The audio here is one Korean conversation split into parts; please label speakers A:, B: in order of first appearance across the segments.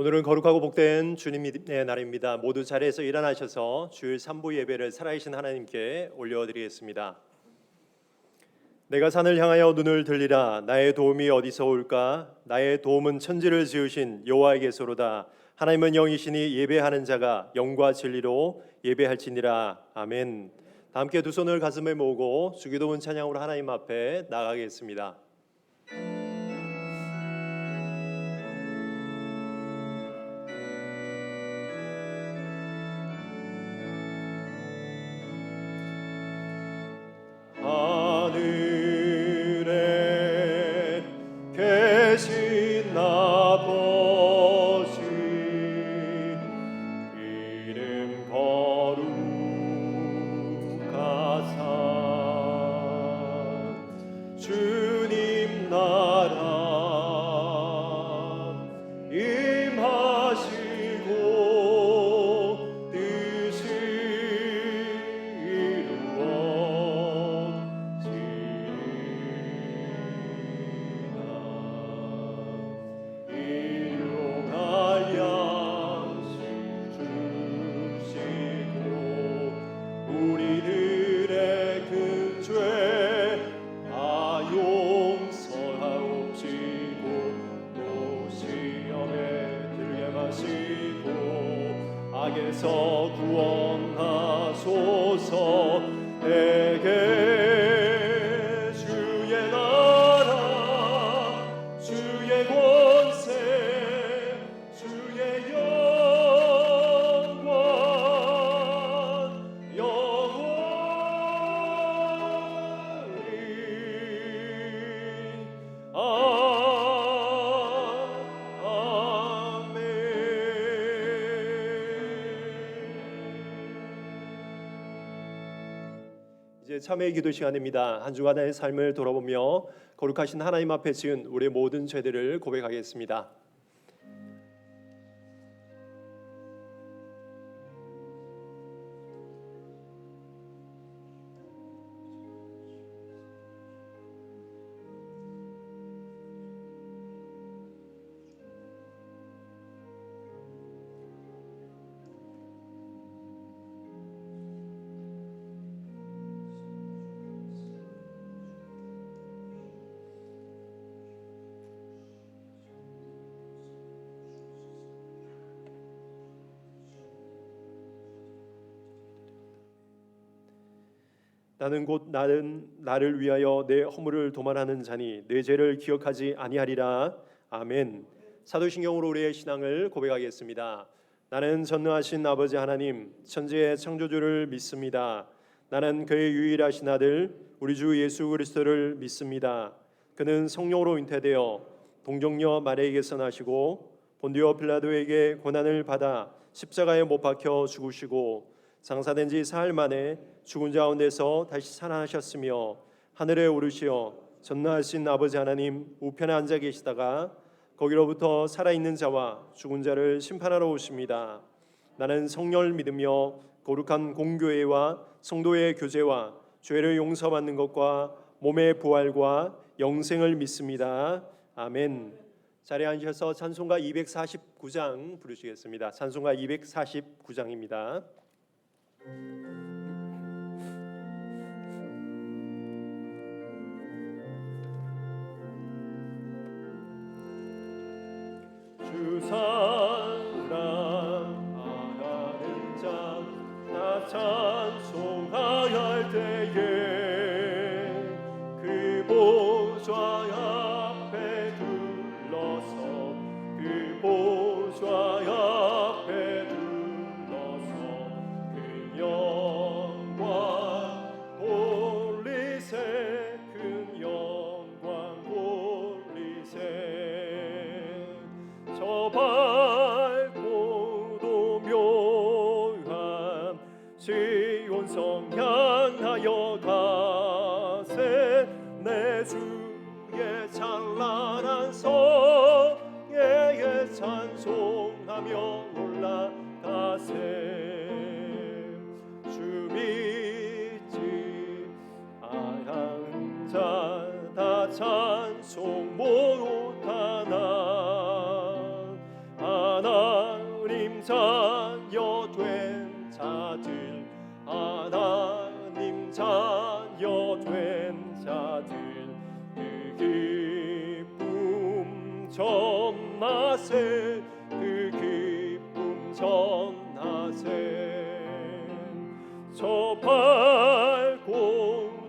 A: 오늘은 거룩하고 복된 주님의 날입니다. 모두 자리에서 일어나셔서 주일 3부 예배를 살아계신 하나님께 올려드리겠습니다. 내가 산을 향하여 눈을 들리라. 나의 도움이 어디서 올까? 나의 도움은 천지를 지으신 여호와에게서로다. 하나님은 영이시니 예배하는 자가 영과 진리로 예배할지니라. 아멘. 다 함께 두 손을 가슴에 모으고 주기도문 찬양으로 하나님 앞에 나가겠습니다. 하늘에 계신 아버지 이름 거룩하사 주님 나라 임하시고 뜻이 일용할 양식 주시고 우리들의 큰 죄 다 용서하옵시고 또 시험에 들게 마시고 악에서 구원하소서. 내게 주의 나라 주의 권세 주의 영광 영원히 아멘. 이제 참회의 기도 시간입니다. 한 주간의 삶을 돌아보며 거룩하신 하나님 앞에 지은 우리의 모든 죄들을 고백하겠습니다. 나는 곧 나를 위하여 내 허물을 도말하는 자니 내 죄를 기억하지 아니하리라. 아멘. 사도신경으로 우리의 신앙을 고백하겠습니다. 나는 전능하신 아버지 하나님 천지의 창조주를 믿습니다. 나는 그의 유일하신 아들 우리 주 예수 그리스도를 믿습니다. 그는 성령으로 잉태되어 동정녀 마리아에게서 나시고 본디오 빌라도에게 고난을 받아 십자가에 못 박혀 죽으시고 장사된 지 사흘 만에 죽은 자 가운데서 다시 살아나셨으며 하늘에 오르시어 전능하신 아버지 하나님 우편에 앉아 계시다가 거기로부터 살아있는 자와 죽은 자를 심판하러 오십니다. 나는 성령을 믿으며 거룩한 공교회와 성도의 교제와 죄를 용서받는 것과 몸의 부활과 영생을 믿습니다. 아멘. 자리에 앉으셔서 찬송가 249장 부르시겠습니다. 찬송가 249장입니다. 주 사랑하는 자 나 찬송할 때에 그 보좌 앞에 둘러서 그 보좌 앞에 둘러서 그 영광 돌리세 큰 영광 돌리세 저 밝고도 묘한 시온성 향하여 가세 내 주의 찬란한 성에 찬송하며 올라가세 주 믿지 않은 자 다 찬송 못하나 하나 자녀 된 자들 그 기쁨 전하세 그 기쁨 전하세 저 밝고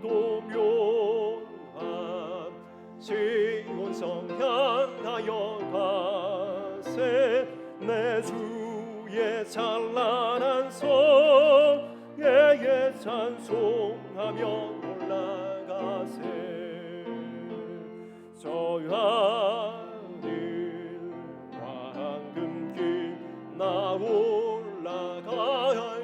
A: 도묘한 시온성 향하여 가세 내 주의 찬란한 성에 찬송하며 올라가세 저 하늘 황금길 나 올라갈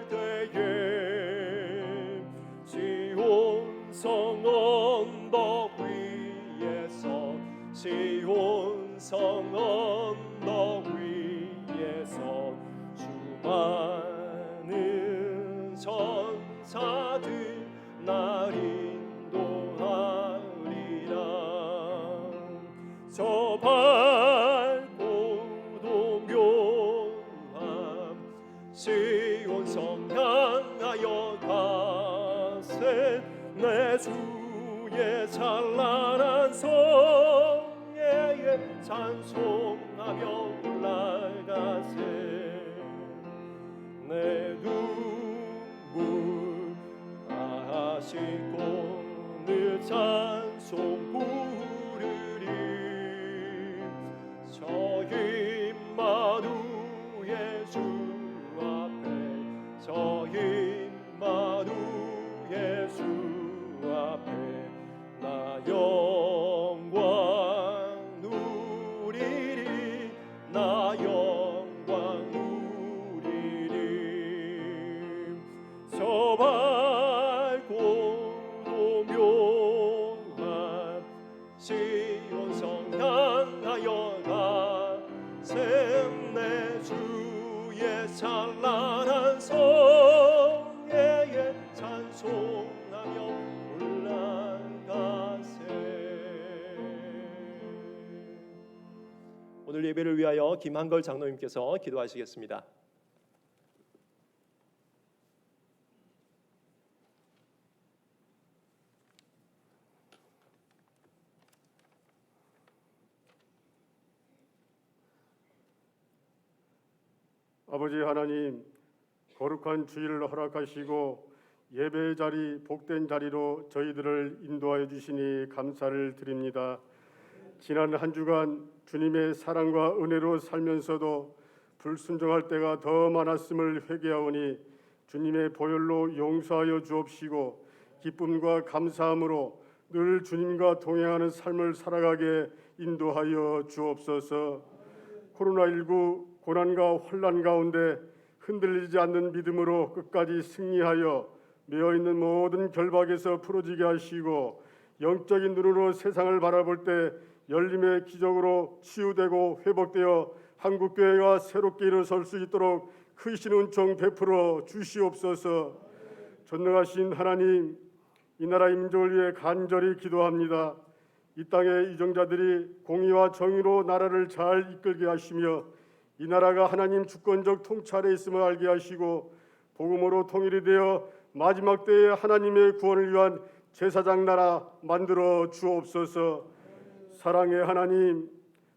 A: 때에 시온성 언덕 위에서 시온성 언덕 위에서 수많은 천사들 날 인도하리라 저 밝고 도묘한 시온성 향하여 가세 내 주의 찬란한 성에 찬송하며 올라가세 내 눈물 다 씻고 늘 찬송 부르리 저 임마누엘 주 앞에 저 임마누엘 주 앞에 나 영광 누리리 나 영광 누리리 저 밝고 도묘한 시온성 향하여 가세 내 주의 찬란한 성에 찬송하며 올라가세 오늘 예배를 위하여 김한걸 장로님께서 기도하시겠습니다.
B: 아버지 하나님, 거룩한 주일을 허락하시고 예배의 자리, 복된 자리로 저희들을 인도하여 주시니 감사를 드립니다. 지난 한 주간 주님의 사랑과 은혜로 살면서도 불순종할 때가 더 많았음을 회개하오니 주님의 보혈로 용서하여 주옵시고 기쁨과 감사함으로 늘 주님과 동행하는 삶을 살아가게 인도하여 주옵소서. 코로나19 고난과 환난 가운데 흔들리지 않는 믿음으로 끝까지 승리하여 매어있는 모든 결박에서 풀어지게 하시고 영적인 눈으로 세상을 바라볼 때 열림의 기적으로 치유되고 회복되어 한국교회가 새롭게 일어설 수 있도록 크신 은총 베풀어 주시옵소서. 전능하신 하나님, 이 나라의 민족을 위해 간절히 기도합니다. 이 땅의 이정자들이 공의와 정의로 나라를 잘 이끌게 하시며 이 나라가 하나님 주권적 통찰에 있음을 알게 하시고 복음으로 통일이 되어 마지막 때에 하나님의 구원을 위한 제사장 나라 만들어 주옵소서. 사랑의 하나님,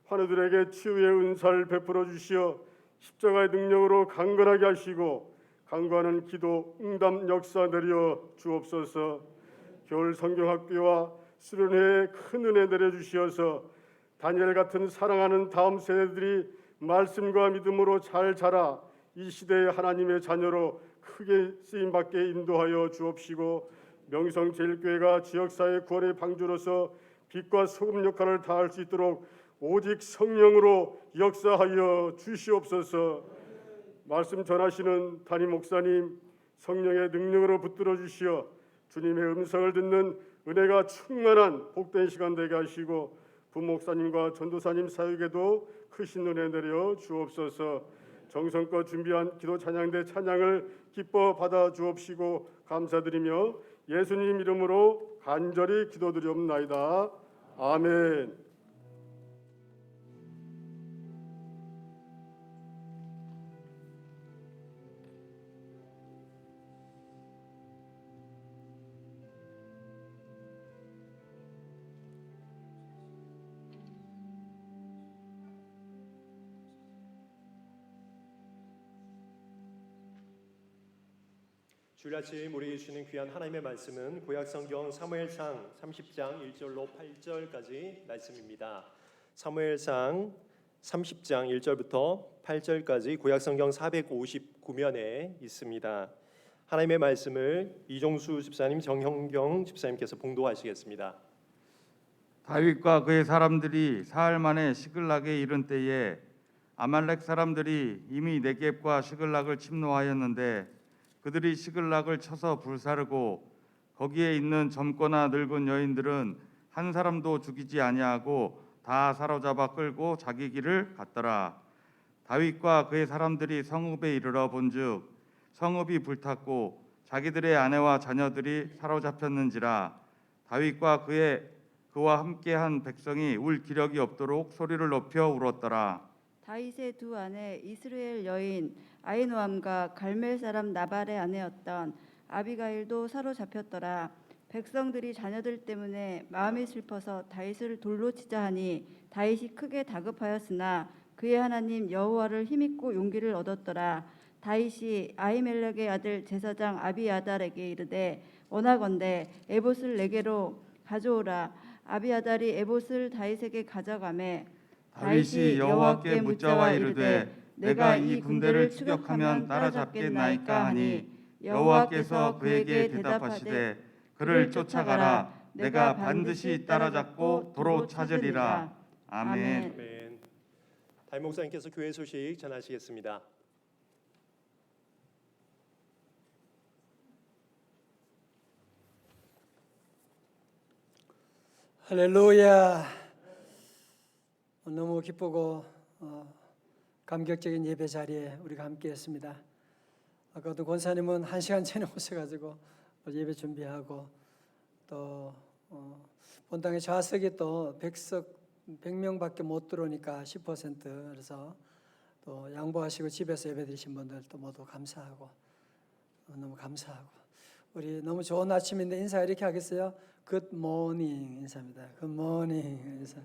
B: 환우들에게 치유의 은사를 베풀어 주시어 십자가의 능력으로 강건하게 하시고 간구하는 기도 응답 역사 내려 주옵소서. 겨울 성경학교와 수련회에 큰 은혜 내려 주시어서 다니엘 같은 사랑하는 다음 세대들이 말씀과 믿음으로 잘 자라 이 시대의 하나님의 자녀로 크게 쓰임받게 인도하여 주옵시고 명성제일교회가 지역사회 구원의 방주로서 빛과 소금 역할을 다할 수 있도록 오직 성령으로 역사하여 주시옵소서. 말씀 전하시는 담임 목사님 성령의 능력으로 붙들어 주시어 주님의 음성을 듣는 은혜가 충만한 복된 시간 되게 하시고 부목사님과 전도사님 사역에도 크신 은혜 내려 주옵소서. 정성껏 준비한 기도 찬양대 찬양을 기뻐 받아 주옵시고 감사드리며 예수님 이름으로 간절히 기도드리옵나이다. 아멘.
A: 주일 아침 우리에게 주시는 귀한 하나님의 말씀은 구약성경 사무엘상 30장 1절로 8절까지 말씀입니다. 사무엘상 30장 1절부터 8절까지 구약성경 459면에 있습니다. 하나님의 말씀을 이종수 집사님, 정형경 집사님께서 봉독하시겠습니다.
C: 다윗과 그의 사람들이 사흘 만에 시글락에 이른 때에 아말렉 사람들이 이미 네겝과 시글락을 침노하였는데 그들이 시글락을 쳐서 불사르고 거기에 있는 젊거나 늙은 여인들은 한 사람도 죽이지 아니하고 다 사로잡아 끌고 자기 길을 갔더라. 다윗과 그의 사람들이 성읍에 이르러 본즉 성읍이 불탔고 자기들의 아내와 자녀들이 사로잡혔는지라. 다윗과 그와 함께한 백성이 울 기력이 없도록 소리를 높여 울었더라.
D: 다윗의 두 아내 이스라엘 여인 아히노암과 갈멜 사람 나발의 아내였던 아비가일도 사로잡혔더라. 백성들이 자녀들 때문에 마음이 슬퍼서 다윗을 돌로 치자 하니 다윗이 크게 다급하였으나 그의 하나님 여호와를 힘입고 용기를 얻었더라. 다윗이 아히멜렉의 아들 제사장 아비아달에게 이르되 원하건대 에봇을 내게로 가져오라. 아비아달이 에봇을 다윗에게 가져가매
C: 다윗이 여호와께 묻자와 이르되 내가 이 군대를 추격하면 따라잡겠나이까 하니 여호와께서 그에게 대답하시되 그를 쫓아가라. 내가 반드시 따라잡고 도로 찾으리라. 아멘.
A: 아멘. 담임 목사님께서 교회 소식 전하시겠습니다.
E: 할렐루야. 너무 기쁘고 감격적인 예배 자리에 우리가 함께했습니다. 아까도 권사님은 1시간 전에 오셔가지고 예배 준비하고 또 본당의 좌석이 또 100명밖에 못 들어오니까 10% 그래서 또 양보하시고 집에서 예배 드리신 분들도 모두 감사하고 너무 감사하고 우리 너무 좋은 아침인데 인사 이렇게 하겠어요? 굿모닝 인사입니다. 굿모닝 인사.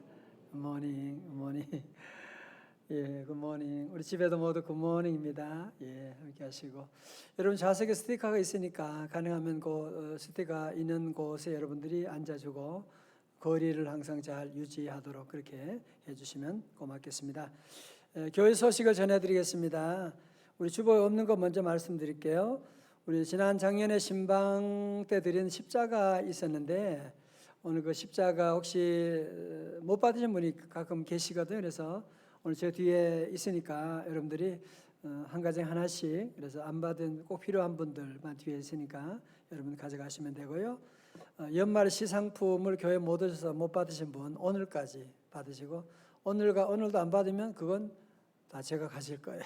E: 굿모닝, 굿모닝. 예, 굿모닝. 우리 집에도 모두 굿모닝입니다. 예, 함께 하시고 여러분 좌석에 스티커가 있으니까 가능하면 그 스티커 있는 곳에 여러분들이 앉아주고 거리를 항상 잘 유지하도록 그렇게 해주시면 고맙겠습니다. 교회 소식을 전해드리겠습니다. 우리 주보에 없는 거 먼저 말씀드릴게요. 우리 지난 작년에 신방 때 드린 십자가 있었는데 오늘 그 십자가 혹시 못 받으신 분이 가끔 계시거든요. 그래서 오늘 제 뒤에 있으니까 여러분들이 한 가정 하나씩 그래서 안 받은 꼭 필요한 분들만 뒤에 있으니까 여러분 가져가시면 되고요. 연말 시상품을 교회 못 오셔서 못 받으신 분 오늘까지 받으시고 오늘도 안 받으면 그건 다 제가 가질 거예요.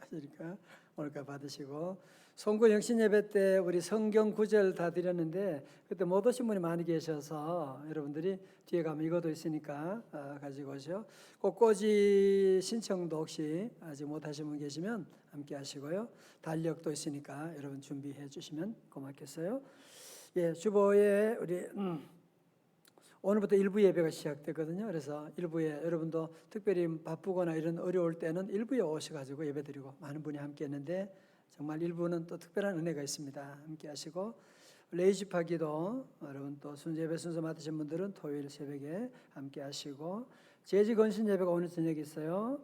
E: 그러니까 오늘까지 받으시고 송구 영신 예배 때 우리 성경 구절 다 드렸는데 그때 못 오신 분이 많이 계셔서 여러분들이 뒤에 가면 이것도 있으니까 가지고 오시오. 꽃꽂이 신청도 혹시 아직 못 하신 분 계시면 함께 하시고요. 달력도 있으니까 여러분 준비해 주시면 고맙겠어요. 예, 주보에 우리 오늘부터 일부 예배가 시작되거든요. 그래서 일부에 여러분도 특별히 바쁘거나 이런 어려울 때는 일부에 오셔가지고 예배드리고 많은 분이 함께했는데 정말 일부는 또 특별한 은혜가 있습니다. 함께 하시고 레이집하기도 여러분 또 예배 순서 맡으신 분들은 토요일 새벽에 함께 하시고 제지 건신 예배가 오늘 저녁에 있어요.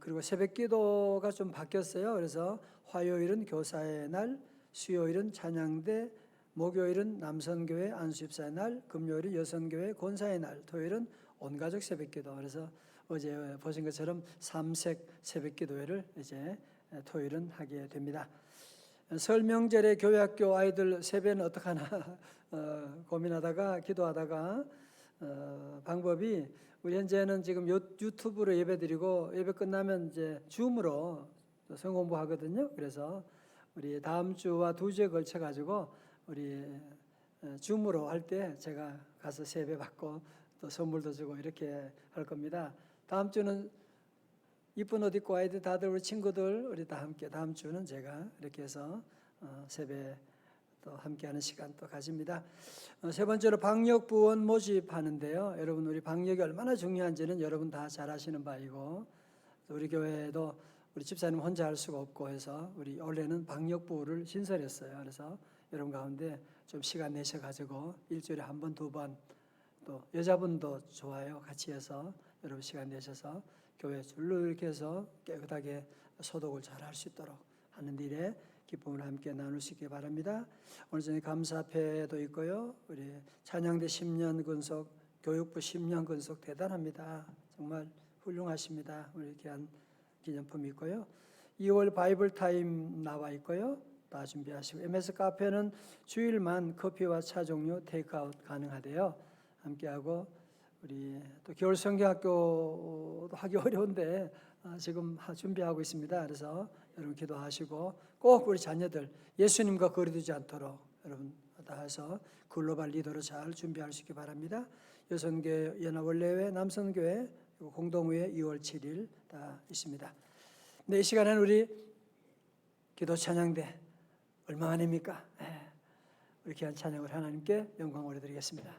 E: 그리고 새벽 기도가 좀 바뀌었어요. 그래서 화요일은 교사의 날, 수요일은 찬양대, 목요일은 남선교회 안수입사의 날, 금요일은 여선교회 권사의 날, 토요일은 온가족 새벽기도. 그래서 어제 보신 것처럼 삼색 새벽기도회를 이제 토요일은 하게 됩니다. 설 명절에 교회학교 아이들 세배는 어떡하나 고민하다가 기도하다가 방법이 우리 현재는 지금 유튜브로 예배드리고 예배 끝나면 이제 줌으로 성공부 하거든요. 그래서 우리 다음 주와 2주에 걸쳐 가지고 우리 줌으로 할 때 제가 가서 세배 받고 또 선물도 주고 이렇게 할 겁니다. 다음 주는 이쁜 옷 입고 아이들 다들 우리 친구들 우리 다 함께 다음 주는 제가 이렇게 해서 세배 또 함께하는 시간 또 가집니다. 세 번째로 방역 부원 모집하는데요. 여러분 우리 방역이 얼마나 중요한지는 여러분 다 잘 아시는 바이고 우리 교회도 우리 집사님 혼자 할 수가 없고 해서 우리 원래는 방역부를 신설했어요. 그래서 여러분 가운데 좀 시간 내셔가지고 일주일에 한 번, 두 번, 또 여자분도 좋아요. 같이 해서 여러분 시간 내셔서 교회 줄로 이렇게 해서 깨끗하게 소독을 잘 할 수 있도록 하는 일에 기쁨을 함께 나눌 수 있기 바랍니다. 오늘 저녁에 감사패도 있고요. 우리 찬양대 10년 근속, 교육부 10년 근속 대단합니다. 정말 훌륭하십니다. 우리 귀한 기념품이 있고요. 2월 바이블 타임 나와 있고요. 다 준비하시고 MS 카페는 주일만 커피와 차 종류 테이크아웃 가능하대요. 함께하고 우리 또 겨울 성경학교도 하기 어려운데 지금 준비하고 있습니다. 그래서 여러분 기도하시고 꼭 우리 자녀들 예수님과 거리두지 않도록 여러분 다 해서 글로벌 리더로 잘 준비할 수 있기 바랍니다. 여성교회 연합원례회 남성교회 공동회의 2월 7일 다 있습니다. 네, 이 시간에는 우리 기도 찬양대 얼마만입니까? 우리 귀한 찬양을 하나님께 영광 올려드리겠습니다.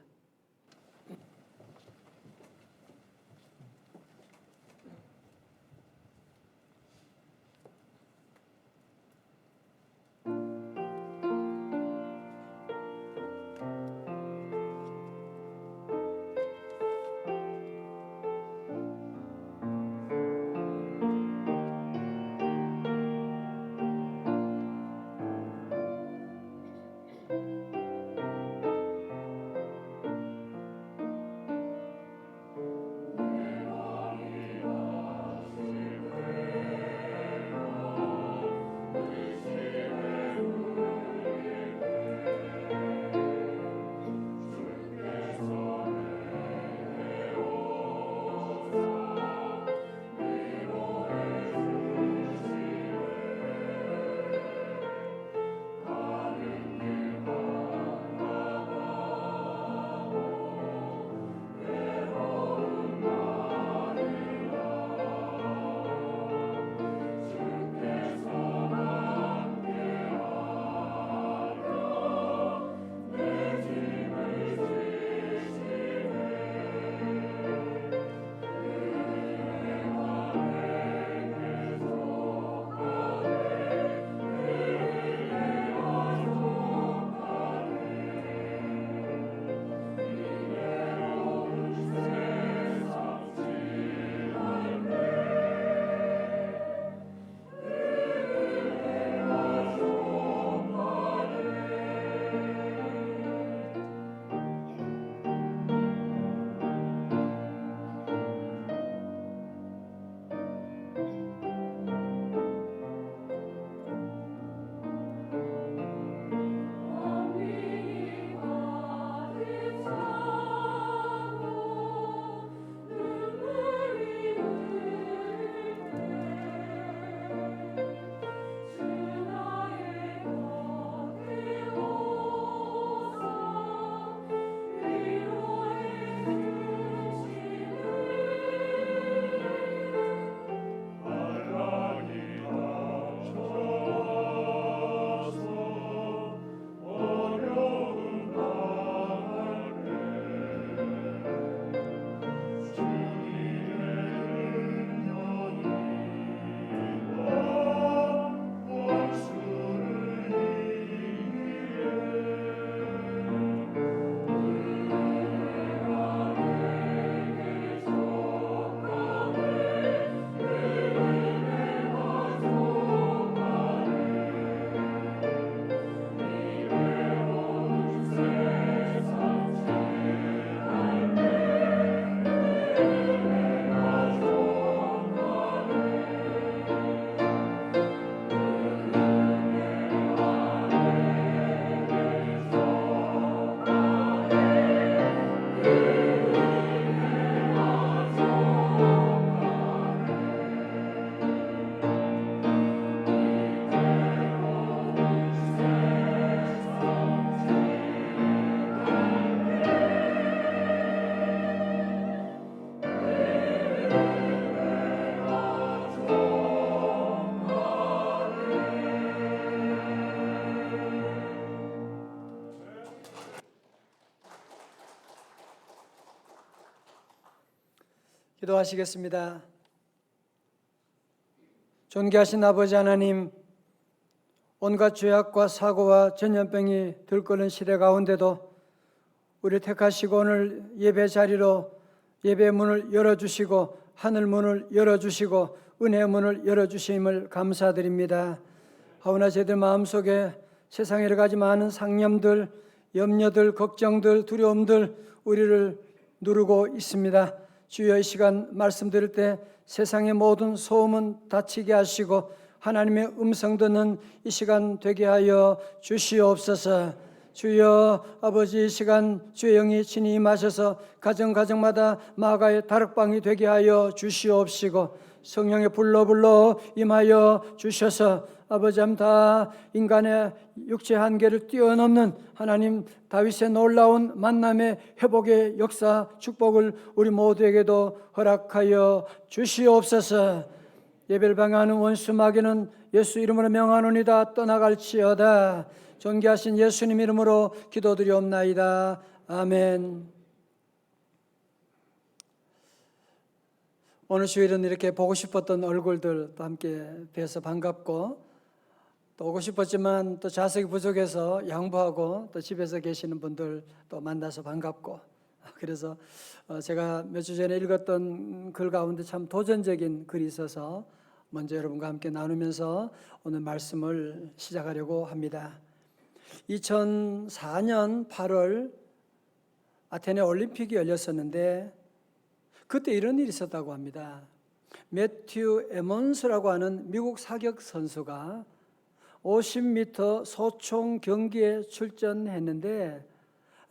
E: 기도하시겠습니다. 존귀하신 아버지 하나님, 온갖 죄악과 사고와 전염병이 들끓는 시대 가운데도 우리 택하시고 오늘 예배 자리로 예배 문을 열어주시고 하늘 문을 열어주시고 은혜 문을 열어주심을 감사드립니다. 하오나 저희들 마음속에 세상에 여러 가지 많은 상념들, 염려들, 걱정들, 두려움들 우리를 누르고 있습니다. 주여, 이 시간 말씀 들을 때 세상의 모든 소음은 닫히게 하시고 하나님의 음성 듣는 이 시간 되게 하여 주시옵소서. 주여, 아버지, 이 시간 주의 영이 친히 임하셔서 가정마다 마가의 다락방이 되게 하여 주시옵시고 성령의 불러 임하여 주셔서 아버지 다 인간의 육체 한계를 뛰어넘는 하나님 다윗의 놀라운 만남의 회복의 역사 축복을 우리 모두에게도 허락하여 주시옵소서. 예배를 방해하는 원수 마귀는 예수 이름으로 명하노니다 떠나갈지어다. 존귀하신 예수님 이름으로 기도드리옵나이다. 아멘. 오늘 주일은 이렇게 보고 싶었던 얼굴들 또 함께 뵈서 반갑고 또 오고 싶었지만 또 좌석이 부족해서 양보하고 또 집에서 계시는 분들 또 만나서 반갑고 그래서 제가 몇 주 전에 읽었던 글 가운데 참 도전적인 글이 있어서 먼저 여러분과 함께 나누면서 오늘 말씀을 시작하려고 합니다. 2004년 8월 아테네 올림픽이 열렸었는데 그때 이런 일이 있었다고 합니다. 매튜 에몬스라고 하는 미국 사격 선수가 50m 소총 경기에 출전했는데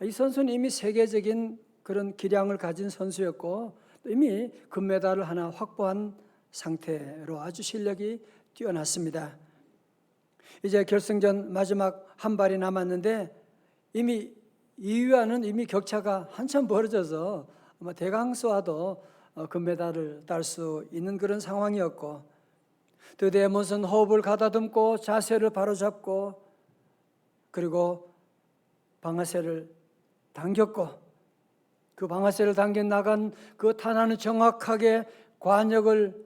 E: 이 선수는 이미 세계적인 그런 기량을 가진 선수였고 이미 금메달을 하나 확보한 상태로 아주 실력이 뛰어났습니다. 이제 결승전 마지막 한 발이 남았는데 이미 2위와는 이미 격차가 한참 벌어져서 아마 대강소와도 금메달을 딸 수 있는 그런 상황이었고 드디어 에몬스는 호흡을 가다듬고 자세를 바로잡고 그리고 방아쇠를 당겼고 그 방아쇠를 당겨 나간 그 탄환은 정확하게 관역을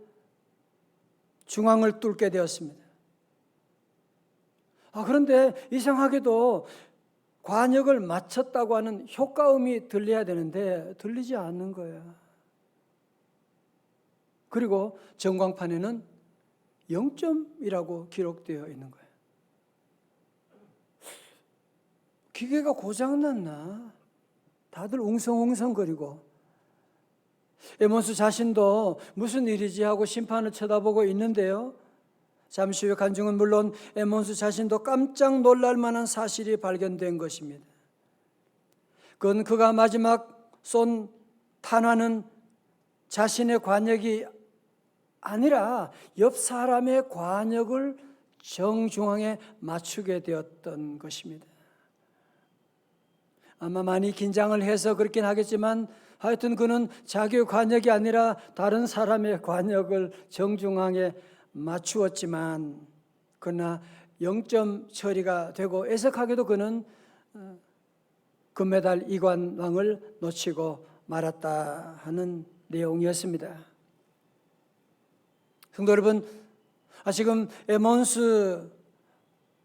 E: 중앙을 뚫게 되었습니다. 그런데 이상하게도 관역을 맞췄다고 하는 효과음이 들려야 되는데 들리지 않는 거예요. 그리고 전광판에는 0점이라고 기록되어 있는 거예요. 기계가 고장났나? 다들 웅성웅성거리고 에몬스 자신도 무슨 일이지 하고 심판을 쳐다보고 있는데요. 잠시 후에 간증은 물론 에몬스 자신도 깜짝 놀랄 만한 사실이 발견된 것입니다. 그건 그가 마지막 쏜 탄환은 자신의 관역이 아니라 옆 사람의 관역을 정중앙에 맞추게 되었던 것입니다. 아마 많이 긴장을 해서 그렇긴 하겠지만 하여튼 그는 자기의 관역이 아니라 다른 사람의 관역을 정중앙에 맞추었지만 그러나 0점 처리가 되고 애석하게도 그는 금메달 이관왕을 놓치고 말았다 하는 내용이었습니다. 성도 여러분, 지금 에몬스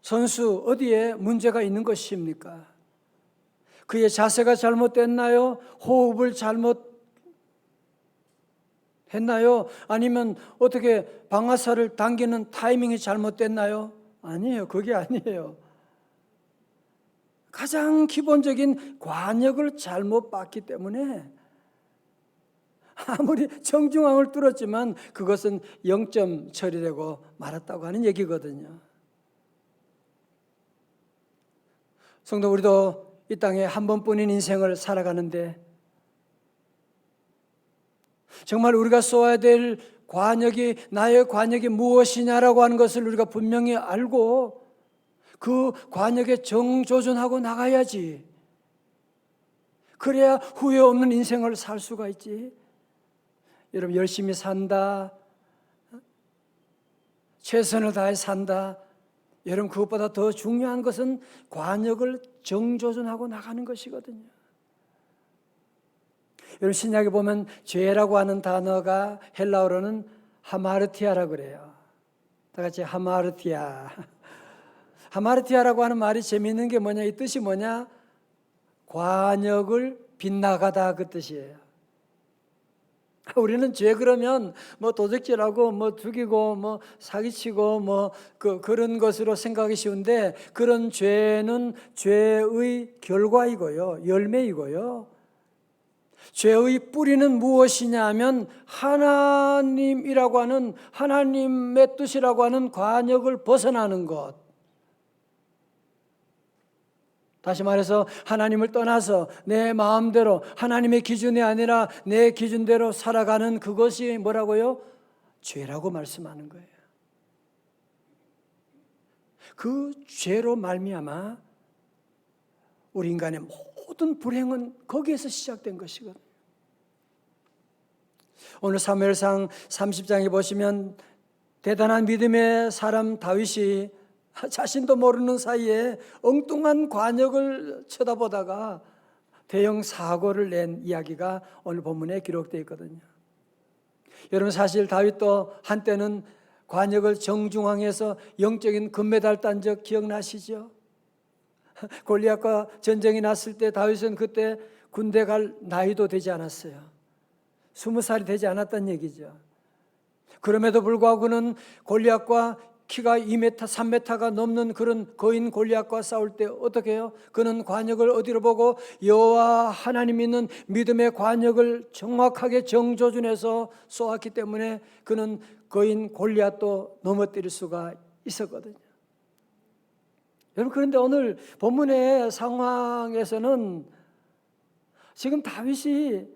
E: 선수 어디에 문제가 있는 것입니까? 그의 자세가 잘못됐나요? 호흡을 잘못했나요? 아니면 어떻게 방아쇠를 당기는 타이밍이 잘못됐나요? 아니에요. 그게 아니에요. 가장 기본적인 관역을 잘못 봤기 때문에 아무리 정중앙을 뚫었지만 그것은 0점 처리되고 말았다고 하는 얘기거든요. 성도, 우리도 이 땅에 한 번뿐인 인생을 살아가는데 정말 우리가 쏘아야 될 관역이 나의 관역이 무엇이냐라고 하는 것을 우리가 분명히 알고 그 관역에 정조준하고 나가야지. 그래야 후회 없는 인생을 살 수가 있지. 여러분, 열심히 산다, 최선을 다해 산다. 여러분, 그것보다 더 중요한 것은 관역을 정조준하고 나가는 것이거든요. 여러분, 신약에 보면 죄라고 하는 단어가 헬라어로는 하마르티아라고 그래요. 다 같이 하마르티아. 하마르티아라고 하는 말이 재미있는 게 뭐냐? 이 뜻이 뭐냐? 관역을 빗나가다 그 뜻이에요. 우리는 죄 그러면 뭐 도적질하고 뭐 죽이고 뭐 사기치고 뭐 그런 것으로 생각하기 쉬운데, 그런 죄는 죄의 결과이고요, 열매이고요. 죄의 뿌리는 무엇이냐 하면 하나님이라고 하는, 하나님의 뜻이라고 하는 관역을 벗어나는 것. 다시 말해서 하나님을 떠나서 내 마음대로, 하나님의 기준이 아니라 내 기준대로 살아가는 그것이 뭐라고요? 죄라고 말씀하는 거예요. 그 죄로 말미암아 우리 인간의 모든 불행은 거기에서 시작된 것이거든요. 오늘 사무엘상 30장에 보시면 대단한 믿음의 사람 다윗이 자신도 모르는 사이에 엉뚱한 관역을 쳐다보다가 대형 사고를 낸 이야기가 오늘 본문에 기록되어 있거든요. 여러분, 사실 다윗도 한때는 관역을 정중앙에서 영적인 금메달 딴 적 기억나시죠? 골리앗과 전쟁이 났을 때 다윗은 그때 군대 갈 나이도 되지 않았어요. 20살이 되지 않았다는 얘기죠. 그럼에도 불구하고 그는 골리앗과 키가 2m, 3m가 넘는 그런 거인 골리앗과 싸울 때 어떻게 해요? 그는 관역을 어디로 보고 여호와 하나님 있는 믿음의 관역을 정확하게 정조준해서 쏘았기 때문에 그는 거인 골리앗도 넘어뜨릴 수가 있었거든요. 여러분, 그런데 오늘 본문의 상황에서는 지금 다윗이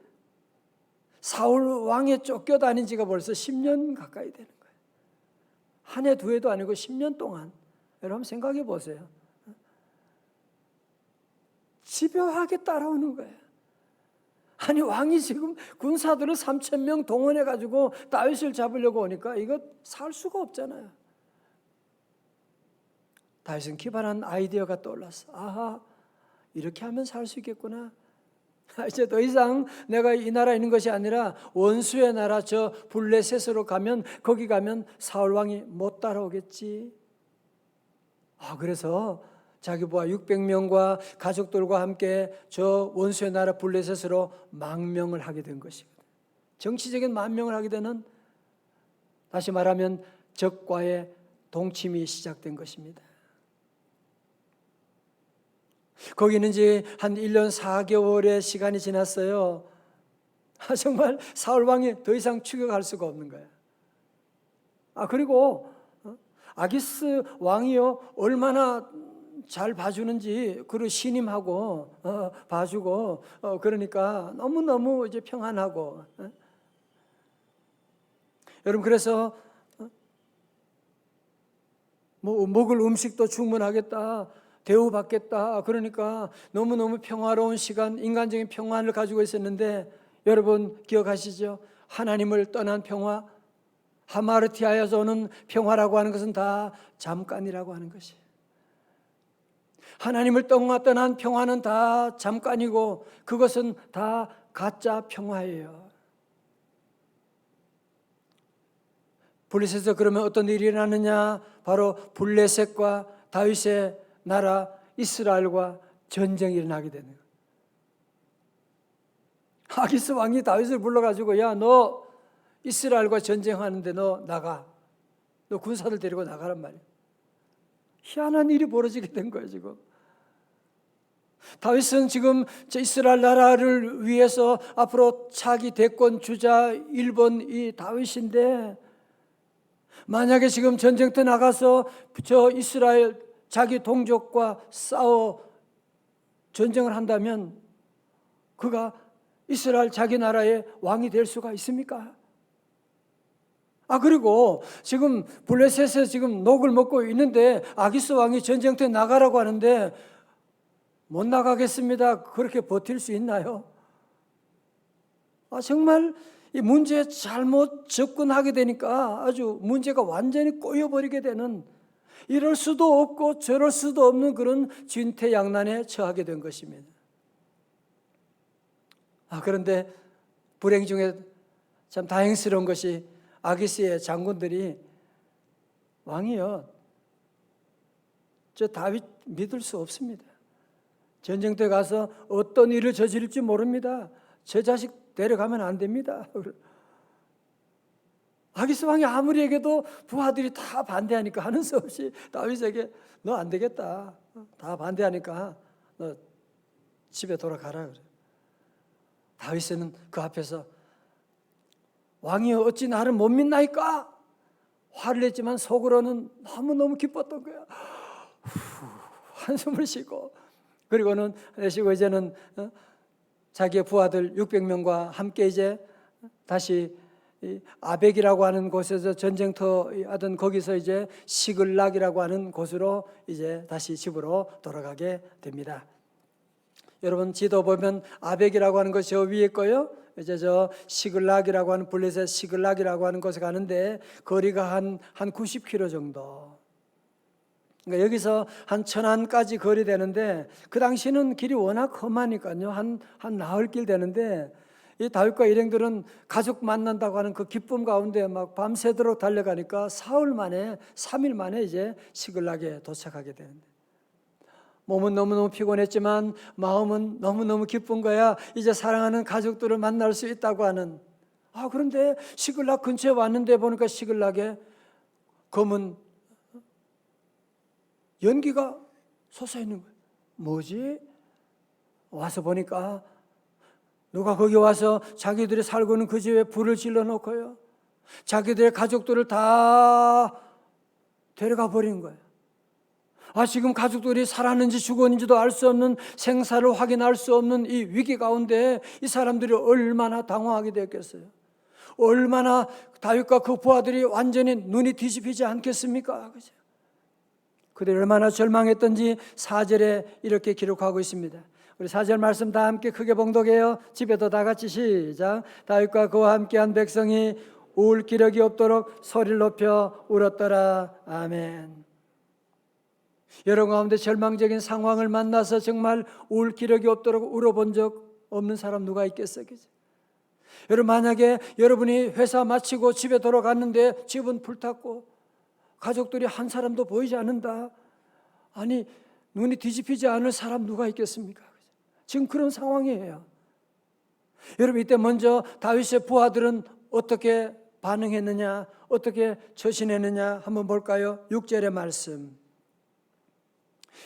E: 사울 왕에 쫓겨다닌 지가 벌써 10년 가까이 되는 거예요. 한 해 두 해도 아니고 10년 동안. 여러분 생각해 보세요. 집요하게 따라오는 거예요. 아니, 왕이 지금 군사들을 3,000명 동원해 가지고 다윗을 잡으려고 오니까 이거 살 수가 없잖아요. 다윗은 기발한 아이디어가 떠올랐어. 아하, 이렇게 하면 살 수 있겠구나. 이제 더 이상 내가 이 나라에 있는 것이 아니라 원수의 나라 저 블레셋으로 가면, 거기 가면 사울 왕이 못 따라오겠지. 그래서 자기 부하 600명과 가족들과 함께 저 원수의 나라 블레셋으로 망명을 하게 된 것이거든. 정치적인 망명을 하게 되는, 다시 말하면 적과의 동침이 시작된 것입니다. 거기는 이제 한 1년 4개월의 시간이 지났어요. 정말 사울 왕이 더 이상 추격할 수가 없는 거예요. 그리고 아기스 왕이요, 얼마나 잘 봐주는지, 그리고 신임하고 봐주고, 그러니까 너무너무 이제 평안하고. 여러분, 그래서 뭐 먹을 음식도 충분하겠다, 대우받겠다. 그러니까 너무너무 평화로운 시간, 인간적인 평안을 가지고 있었는데, 여러분 기억하시죠? 하나님을 떠난 평화, 하마르티아에서 오는 평화라고 하는 것은 다 잠깐이라고 하는 것이에요. 하나님을 떠난 평화는 다 잠깐이고 그것은 다 가짜 평화예요. 블레셋에서 그러면 어떤 일이 일어나느냐? 바로 블레셋과 다윗의 나라 이스라엘과 전쟁이 일어나게 되는 거예요. 아기스 왕이 다윗을 불러가지고, 야, 너 이스라엘과 전쟁하는데 너 나가. 너 군사들 데리고 나가란 말이에요. 희한한 일이 벌어지게 된 거예요, 지금. 다윗은 지금 저 이스라엘 나라를 위해서 앞으로 차기 대권 주자 1번 이 다윗인데, 만약에 지금 전쟁터 나가서 저 이스라엘 자기 동족과 싸워 전쟁을 한다면 그가 이스라엘 자기 나라의 왕이 될 수가 있습니까? 그리고 지금 블레셋에 지금 녹을 먹고 있는데 아기스 왕이 전쟁터에 나가라고 하는데 못 나가겠습니다. 그렇게 버틸 수 있나요? 정말 이 문제에 잘못 접근하게 되니까 아주 문제가 완전히 꼬여버리게 되는, 이럴 수도 없고 저럴 수도 없는 그런 진퇴양난에 처하게 된 것입니다. 그런데 불행 중에 참 다행스러운 것이 아기스의 장군들이 왕이요, 저 다윗 믿을 수 없습니다. 전쟁터에 가서 어떤 일을 저지를지 모릅니다. 제 자식 데려가면 안 됩니다. 아기스 왕이 아무리 얘기해도 부하들이 다 반대하니까 하는 수 없이 다윗에게 너 안 되겠다. 다 반대하니까 너 집에 돌아가라 그래. 다윗은 그 앞에서 왕이 어찌 나를 못 믿나이까? 화를 냈지만 속으로는 너무너무 기뻤던 거야. 한숨을 쉬고 그리고는 내쉬고 이제는 자기의 부하들 600명과 함께 이제 다시 아벡이라고 하는 곳에서 전쟁터 하던 거기서 이제 시글락이라고 하는 곳으로 이제 다시 집으로 돌아가게 됩니다. 여러분 지도 보면 아벡이라고 하는 것이 저 위에 있고요. 이제 저 시글락이라고 하는 블레셋 시글락이라고 하는 곳에 가는데 거리가 한 90km 정도. 그러니까 여기서 한 천안까지 거리 되는데 그 당시는 길이 워낙 험하니까요. 한 나흘 길 되는데 이 다윗과 일행들은 가족 만난다고 하는 그 기쁨 가운데 막 밤새도록 달려가니까 사흘 만에 3일 만에 이제 시글락에 도착하게 되는데 몸은 너무너무 피곤했지만 마음은 너무너무 기쁜 거야. 이제 사랑하는 가족들을 만날 수 있다고 하는. 그런데 시글락 근처에 왔는데 보니까 시글락에 검은 연기가 솟아있는 거예요. 뭐지? 와서 보니까 누가 거기 와서 자기들이 살고 있는 그 집에 불을 질러 놓고요. 자기들의 가족들을 다 데려가 버린 거예요. 지금 가족들이 살았는지 죽었는지도 알 수 없는 생사를 확인할 수 없는 이 위기 가운데 이 사람들이 얼마나 당황하게 됐겠어요. 얼마나 다윗과 그 부하들이 완전히 눈이 뒤집히지 않겠습니까? 그죠? 그들이 얼마나 절망했던지 4절에 이렇게 기록하고 있습니다. 우리 4절 말씀 다 함께 크게 봉독해요. 집에도 다 같이 시작. 다윗과 그와 함께한 백성이 울 기력이 없도록 소리를 높여 울었더라. 아멘. 여러분 가운데 절망적인 상황을 만나서 정말 울 기력이 없도록 울어본 적 없는 사람 누가 있겠어요? 여러분 만약에 여러분이 회사 마치고 집에 돌아갔는데 집은 불탔고 가족들이 한 사람도 보이지 않는다. 아니 눈이 뒤집히지 않을 사람 누가 있겠습니까? 지금 그런 상황이에요. 여러분 이때 먼저 다윗의 부하들은 어떻게 반응했느냐, 어떻게 처신했느냐 한번 볼까요? 6절의 말씀.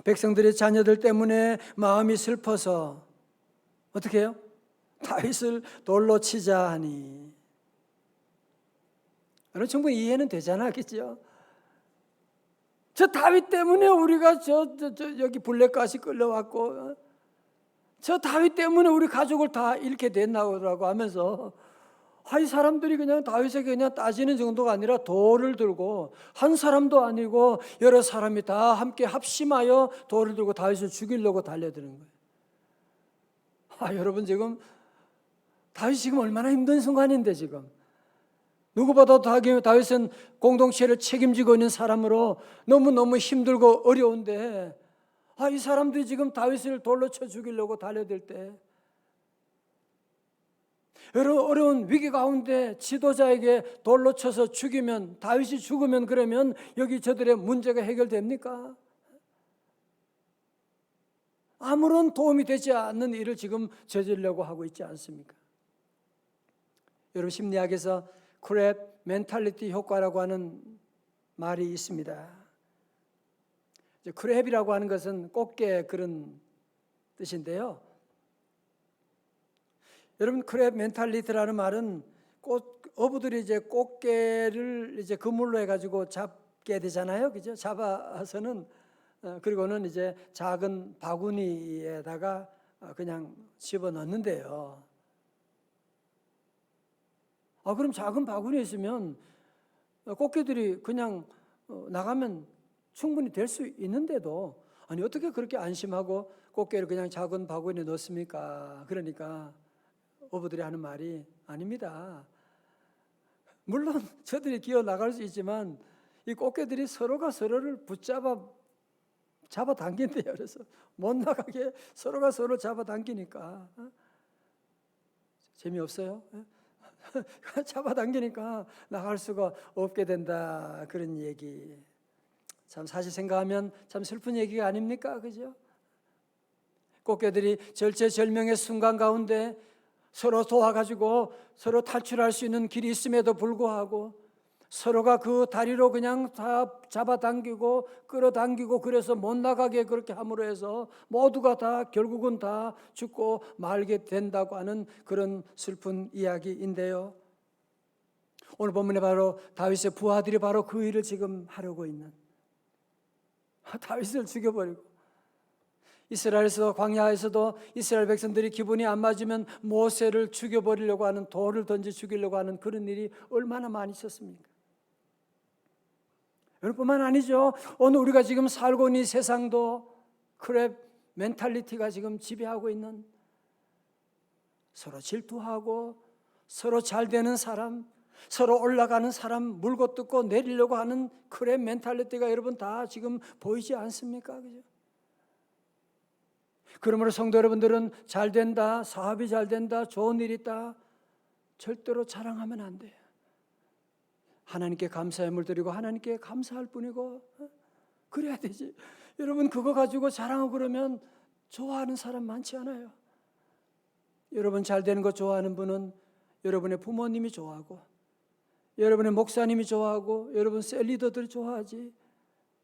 E: 백성들의 자녀들 때문에 마음이 슬퍼서 어떻게 해요? 다윗을 돌로 치자 하니. 여러분 충분히 이해는 되잖아요, 저 다윗 때문에 우리가 여기 블랙가시 끌려왔고, 저 다윗 때문에 우리 가족을 다 잃게 됐나고 하면서, 이 사람들이 그냥 다윗에게 그냥 따지는 정도가 아니라 돌을 들고 한 사람도 아니고 여러 사람이 다 함께 합심하여 돌을 들고 다윗을 죽이려고 달려드는 거예요. 여러분 지금 다윗이 지금 얼마나 힘든 순간인데 지금. 누구보다도 다윗은 공동체를 책임지고 있는 사람으로 너무너무 힘들고 어려운데 이 사람들이 지금 다윗을 돌로 쳐 죽이려고 달려들 때 어려운 위기 가운데 지도자에게 돌로 쳐서 죽이면 다윗이 죽으면 그러면 여기 저들의 문제가 해결됩니까? 아무런 도움이 되지 않는 일을 지금 저지르려고 하고 있지 않습니까? 여러분 심리학에서 크랩 멘탈리티 효과라고 하는 말이 있습니다. 크랩이라고 하는 것은 꽃게 그런 뜻인데요. 여러분 크랩 멘탈리티라는 말은 어부들이 이제 꽃게를 이제 그물로 해가지고 잡게 되잖아요, 그죠? 잡아서는 그리고는 이제 작은 바구니에다가 그냥 집어 넣는데요. 그럼 작은 바구니에 있으면 꽃게들이 그냥 나가면 충분히 될 수 있는데도 아니 어떻게 그렇게 안심하고 꽃게를 그냥 작은 바구니에 넣습니까? 그러니까 어부들이 하는 말이 아닙니다. 물론 저들이 기어 나갈 수 있지만 이 꽃게들이 서로가 서로를 잡아당긴대요. 그래서 못 나가게 서로가 서로 잡아당기니까 재미없어요? 잡아당기니까 나갈 수가 없게 된다, 그런 얘기. 참 사실 생각하면 참 슬픈 얘기가 아닙니까? 그죠? 꽃게들이 절체절명의 순간 가운데 서로 도와가지고 서로 탈출할 수 있는 길이 있음에도 불구하고 서로가 그 다리로 그냥 다 잡아당기고 끌어당기고 그래서 못 나가게 그렇게 함으로 해서 모두가 다 결국은 다 죽고 말게 된다고 하는 그런 슬픈 이야기인데요. 오늘 본문에 바로 다윗의 부하들이 바로 그 일을 지금 하려고 있는, 다윗을 죽여버리고, 이스라엘에서 광야에서도 이스라엘 백성들이 기분이 안 맞으면 모세를 죽여버리려고 하는, 돌을 던져 죽이려고 하는 그런 일이 얼마나 많이 있었습니까? 여러분뿐만 아니죠. 오늘 우리가 지금 살고 있는 이 세상도 크랩 멘탈리티가 지금 지배하고 있는, 서로 질투하고 서로 잘 되는 사람, 서로 올라가는 사람 물고 뜯고 내리려고 하는 크랩 멘탈리티가 여러분 다 지금 보이지 않습니까? 그죠? 그러므로 성도 여러분들은 잘 된다, 사업이 잘 된다, 좋은 일 있다, 절대로 자랑하면 안 돼요. 하나님께 감사의 물 드리고 하나님께 감사할 뿐이고 그래야 되지. 여러분 그거 가지고 자랑하고 그러면 좋아하는 사람 많지 않아요. 여러분 잘 되는 거 좋아하는 분은 여러분의 부모님이 좋아하고, 여러분의 목사님이 좋아하고, 여러분 셀리더들이 좋아하지,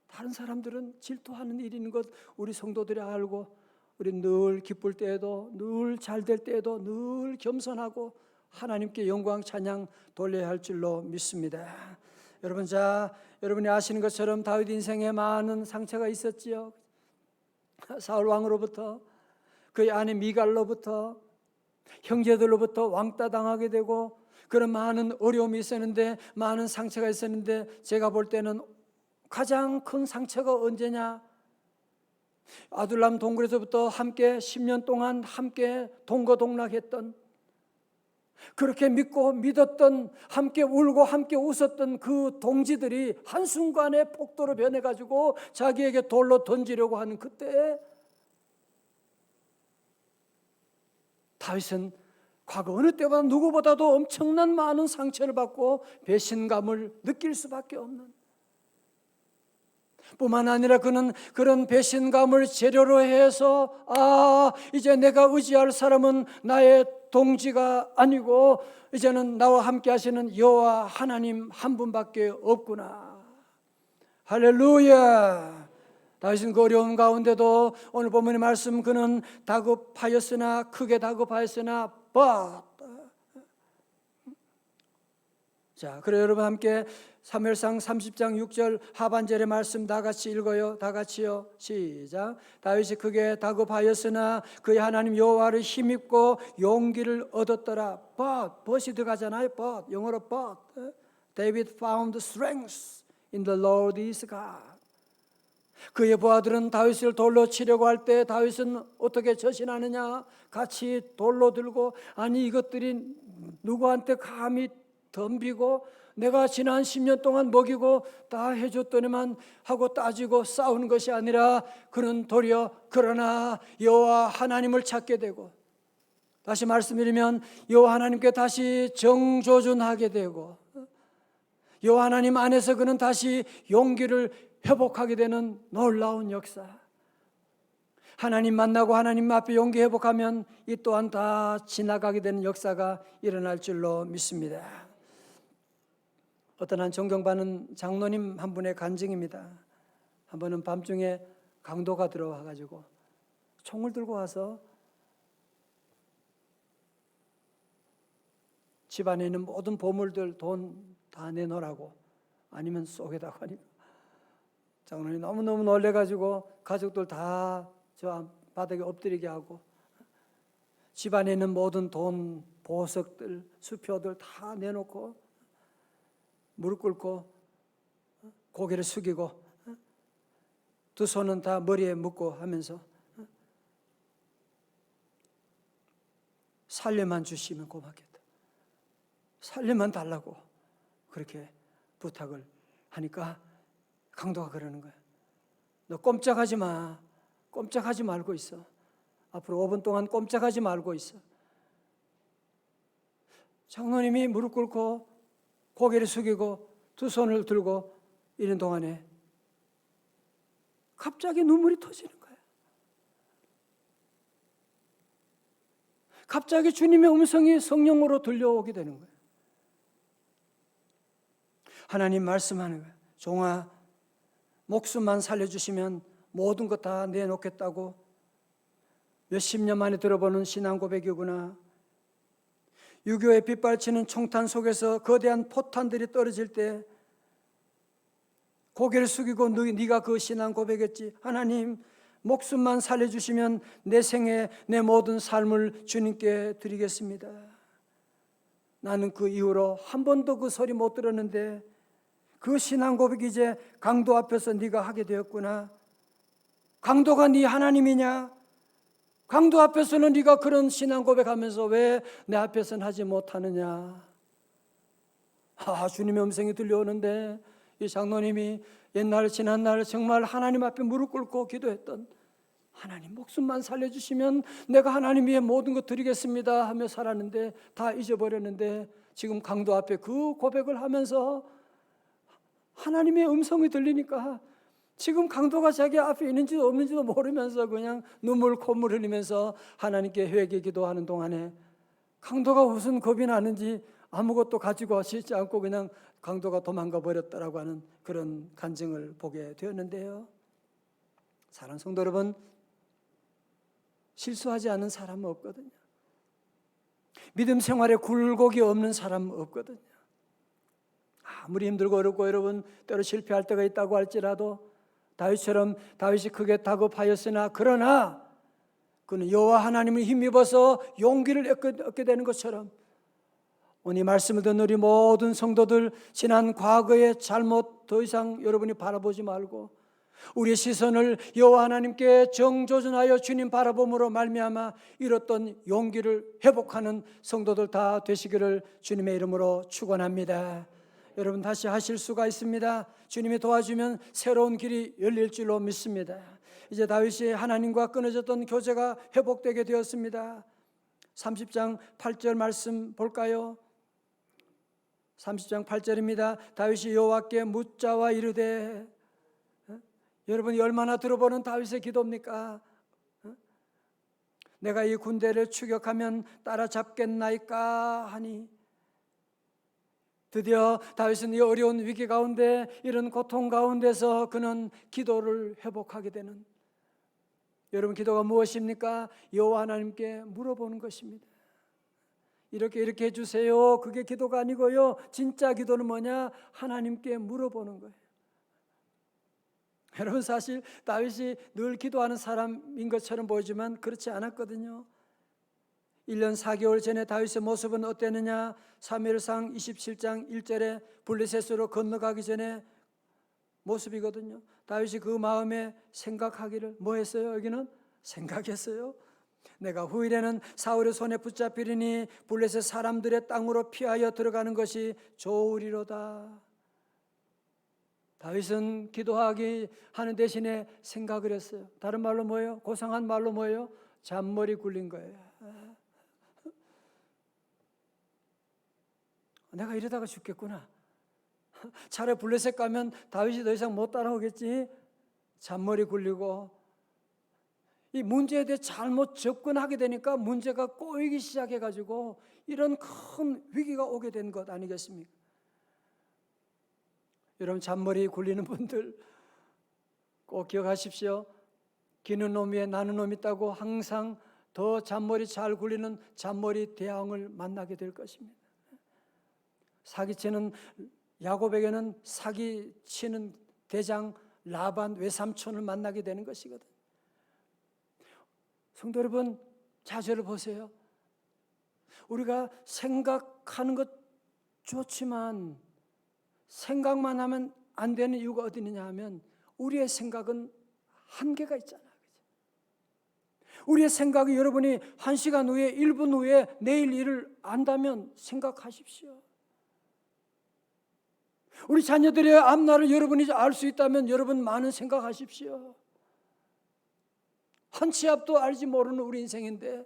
E: 다른 사람들은 질투하는 일인 것 우리 성도들이 알고, 우리 늘 기쁠 때에도, 늘 잘 될 때에도 늘 겸손하고 하나님께 영광 찬양 돌려야 할 줄로 믿습니다. 여러분, 자, 여러분이 아시는 것처럼 다윗 인생에 많은 상처가 있었지요. 사울 왕으로부터, 그의 아내 미갈로부터, 형제들로부터 왕따 당하게 되고 그런 많은 어려움이 있었는데, 많은 상처가 있었는데, 제가 볼 때는 가장 큰 상처가 언제냐? 아둘람 동굴에서부터 함께 10년 동안 함께 동거동락했던, 그렇게 믿고 믿었던, 함께 울고 함께 웃었던 그 동지들이 한순간에 폭도로 변해가지고 자기에게 돌로 던지려고 하는 그때 다윗은 과거 어느 때보다 누구보다도 엄청난 많은 상처를 받고 배신감을 느낄 수밖에 없는, 뿐만 아니라 그는 그런 배신감을 재료로 해서 이제 내가 의지할 사람은 나의 동지가 아니고 이제는 나와 함께 하시는 여호와 하나님 한 분밖에 없구나. 할렐루야. 다윗은 그 어려움 가운데도 오늘 본문의 말씀, 그는 다급하였으나, 크게 다급하였으나 자, 그래 여러분 함께 사무엘상 30장 6절 하반절의 말씀 다 같이 읽어요. 다 같이요. 시작. 다윗이 크게 다급하였으나 그의 하나님 여호와를 힘입고 용기를 얻었더라. but이 들어가잖아요. but, 영어로 but. David found strength in the Lord his God. 그의 부하들은 다윗을 돌로 치려고 할 때 다윗은 어떻게 처신하느냐? 같이 돌로 들고, 아니 이것들이 누구한테 감히 덤비고 내가 지난 10년 동안 먹이고 다 해줬더니만 하고 따지고 싸우는 것이 아니라, 그는 도리어 그러나 여호와 하나님을 찾게 되고, 다시 말씀드리면 여호와 하나님께 다시 정조준하게 되고, 여호와 하나님 안에서 그는 다시 용기를 회복하게 되는 놀라운 역사. 하나님 만나고 하나님 앞에 용기 회복하면 이 또한 다 지나가게 되는 역사가 일어날 줄로 믿습니다. 어떤 한 존경받는 장로님 한 분의 간증입니다. 한 번은 밤중에 강도가 들어와 가지고 총을 들고 와서 집안에 있는 모든 보물들, 돈 다 내놓으라고, 아니면 쏘겠다고 하니까 장로님 너무너무 놀래가지고 가족들 다 저 바닥에 엎드리게 하고, 집안에 있는 모든 돈, 보석들, 수표들 다 내놓고 무릎 꿇고 고개를 숙이고 두 손은 다 머리에 묶고 하면서 살려만 주시면 고맙겠다, 살려만 달라고 그렇게 부탁을 하니까 강도가 그러는 거야. 너 꼼짝하지 마. 꼼짝하지 말고 있어. 앞으로 5분 동안 꼼짝하지 말고 있어. 장로님이 무릎 꿇고 고개를 숙이고 두 손을 들고 있는 동안에 갑자기 눈물이 터지는 거예요. 갑자기 주님의 음성이 성령으로 들려오게 되는 거예요. 하나님 말씀하는 거예요. 종아, 목숨만 살려주시면 모든 것 다 내놓겠다고. 몇십 년 만에 들어보는 신앙 고백이구나. 유교에 빗발치는 총탄 속에서 거대한 포탄들이 떨어질 때 고개를 숙이고 네가 그 신앙 고백했지. 하나님, 목숨만 살려주시면 내 생에 내 모든 삶을 주님께 드리겠습니다. 나는 그 이후로 한 번도 그 소리 못 들었는데 그 신앙 고백이 이제 강도 앞에서 네가 하게 되었구나. 강도가 네 하나님이냐? 강도 앞에서는 네가 그런 신앙 고백하면서 왜 내 앞에서는 하지 못하느냐? 주님의 음성이 들려오는데 이 장로님이 옛날 지난날 정말 하나님 앞에 무릎 꿇고 기도했던, 하나님 목숨만 살려주시면 내가 하나님 위해 모든 것 드리겠습니다 하며 살았는데 다 잊어버렸는데 지금 강도 앞에 그 고백을 하면서 하나님의 음성이 들리니까 지금 강도가 자기 앞에 있는지도 없는지도 모르면서 그냥 눈물 콧물 흘리면서 하나님께 회개 기도하는 동안에 강도가 무슨 겁이 나는지 아무것도 가지고 싣지 않고 그냥 강도가 도망가 버렸다라고 하는 그런 간증을 보게 되었는데요. 사랑하는 성도 여러분, 실수하지 않는 사람은 없거든요. 믿음 생활에 굴곡이 없는 사람은 없거든요. 아무리 힘들고 어렵고 여러분 때로 실패할 때가 있다고 할지라도 다윗처럼 다윗이 크게 다급하였으나 그러나 그는 여호와 하나님을 힘입어서 용기를 얻게 되는 것처럼 오늘 말씀을 듣는 우리 모든 성도들 지난 과거의 잘못 더 이상 여러분이 바라보지 말고 우리의 시선을 여호와 하나님께 정조준하여 주님 바라봄으로 말미암아 잃었던 용기를 회복하는 성도들 다 되시기를 주님의 이름으로 축원합니다. 여러분 다시 하실 수가 있습니다. 주님이 도와주면 새로운 길이 열릴 줄로 믿습니다. 이제 다윗이 하나님과 끊어졌던 교제가 회복되게 되었습니다. 30장 8절 말씀 볼까요? 30장 8절입니다. 다윗이 여호와께 묻자와 이르되, 여러분이 얼마나 들어보는 다윗의 기도입니까? 내가 이 군대를 추격하면 따라잡겠나이까 하니, 드디어 다윗은 이 어려운 위기 가운데 이런 고통 가운데서 그는 기도를 회복하게 되는, 여러분 기도가 무엇입니까? 여호와 하나님께 물어보는 것입니다. 이렇게 해주세요. 그게 기도가 아니고요. 진짜 기도는 뭐냐? 하나님께 물어보는 거예요. 여러분 사실 다윗이 늘 기도하는 사람인 것처럼 보이지만 그렇지 않았거든요. 1년 4개월 전에 다윗의 모습은 어땠느냐? 사무엘상 27장 1절에 블레셋으로 건너가기 전에 모습이거든요. 다윗이 그 마음에 생각하기를 뭐 했어요? 여기는 생각했어요. 내가 후일에는 사울의 손에 붙잡히리니 블레셋 사람들의 땅으로 피하여 들어가는 것이 좋으리로다. 다윗은 기도하기 하는 대신에 생각을 했어요. 다른 말로 뭐예요? 고상한 말로 뭐예요? 잔머리 굴린 거예요. 내가 이러다가 죽겠구나. 차라리 블레셋 가면 다윗이 더 이상 못 따라오겠지. 잔머리 굴리고 이 문제에 대해 잘못 접근하게 되니까 문제가 꼬이기 시작해가지고 이런 큰 위기가 오게 된 것 아니겠습니까? 여러분 잔머리 굴리는 분들 꼭 기억하십시오. 기는 놈 위에 나는 놈 있다고 항상 더 잔머리 잘 굴리는 잔머리 대왕을 만나게 될 것입니다. 사기치는 야곱에게는 사기치는 대장 라반 외삼촌을 만나게 되는 것이거든요. 성도 여러분, 자세를 보세요. 우리가 생각하는 것 좋지만 생각만 하면 안 되는 이유가 어디 있느냐 하면 우리의 생각은 한계가 있잖아요. 우리의 생각이 여러분이 1시간 후에 1분 후에 내일 일을 안다면 생각하십시오. 우리 자녀들의 앞날을 여러분이 알 수 있다면 여러분 많은 생각하십시오. 한 치 앞도 알지 모르는 우리 인생인데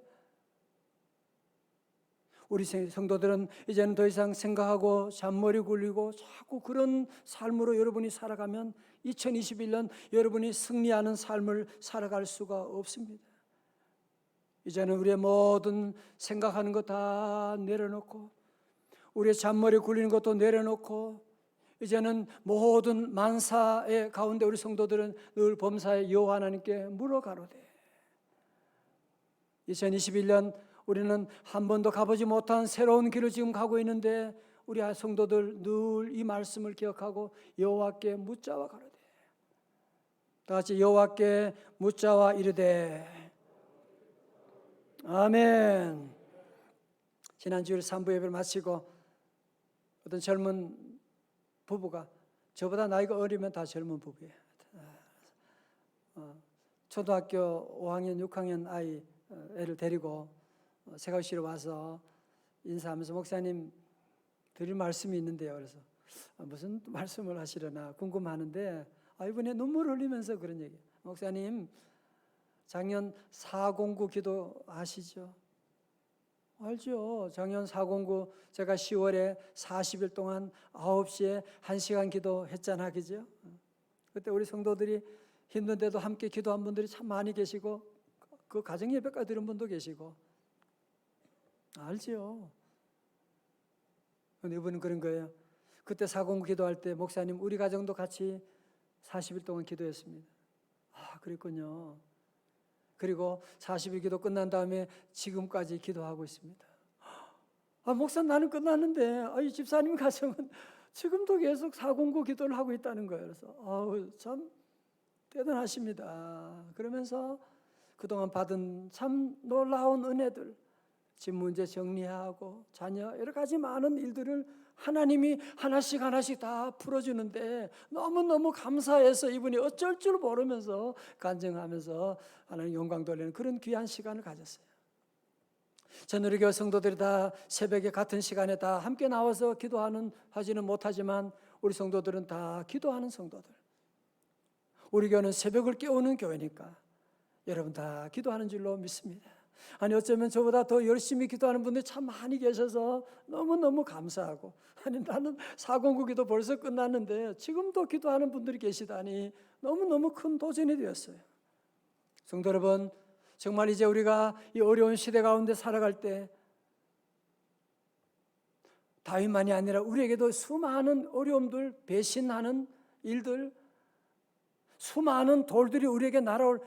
E: 우리 성도들은 이제는 더 이상 생각하고 잔머리 굴리고 자꾸 그런 삶으로 여러분이 살아가면 2021년 여러분이 승리하는 삶을 살아갈 수가 없습니다. 이제는 우리의 모든 생각하는 것 다 내려놓고 우리의 잔머리 굴리는 것도 내려놓고 이제는 모든 만사의 가운데 우리 성도들은 늘 범사의 여호와 하나님께 물어가로되 2021년 우리는 한 번도 가보지 못한 새로운 길을 지금 가고 있는데 우리 성도들 늘 이 말씀을 기억하고 여호와께 묻자와 가로되 다 같이 여호와께 묻자와 이르되 아멘. 지난주에 3부 예배를 마치고 어떤 젊은 부부가 저보다 나이가 어리면 다 젊은 부부예요. 초등학교 5학년, 6학년 아이 애를 데리고 세가시로 와서 인사하면서 목사님 드릴 말씀이 있는데요. 그래서 무슨 말씀을 하시려나 궁금하는데 이번에 눈물 흘리면서 그런 얘기. 목사님 작년 409 기도 아시죠? 알죠. 작년 409 제가 10월에 40일 동안 9시에 1시간 기도했잖아, 그죠? 그때 우리 성도들이 힘든데도 함께 기도한 분들이 참 많이 계시고 그 가정 예배까지 드린 분도 계시고 알죠. 근데 이분은 그런 거예요. 그때 409 기도할 때 목사님 우리 가정도 같이 40일 동안 기도했습니다. 그랬군요. 그리고 40일 기도 끝난 다음에 지금까지 기도하고 있습니다. 목사 나는 끝났는데 이 집사님 가정은 지금도 계속 409 기도를 하고 있다는 거예요. 그래서 참 대단하십니다. 그러면서 그동안 받은 참 놀라운 은혜들, 집 문제 정리하고 자녀 여러 가지 많은 일들을 하나님이 하나씩 하나씩 다 풀어주는데 너무너무 감사해서 이분이 어쩔 줄 모르면서 간증하면서 하나님 영광 돌리는 그런 귀한 시간을 가졌어요. 전 우리 교회 성도들이 다 새벽에 같은 시간에 다 함께 나와서 하지는 못하지만 우리 성도들은 다 기도하는 성도들. 우리 교회는 새벽을 깨우는 교회니까 여러분 다 기도하는 줄로 믿습니다. 아니 어쩌면 저보다 더 열심히 기도하는 분들이 참 많이 계셔서 너무너무 감사하고 나는 409 기도 벌써 끝났는데 지금도 기도하는 분들이 계시다니 너무너무 큰 도전이 되었어요. 성도 여러분 정말 이제 우리가 이 어려운 시대 가운데 살아갈 때 다윗만이 아니라 우리에게도 수많은 어려움들, 배신하는 일들, 수많은 돌들이 우리에게 날아올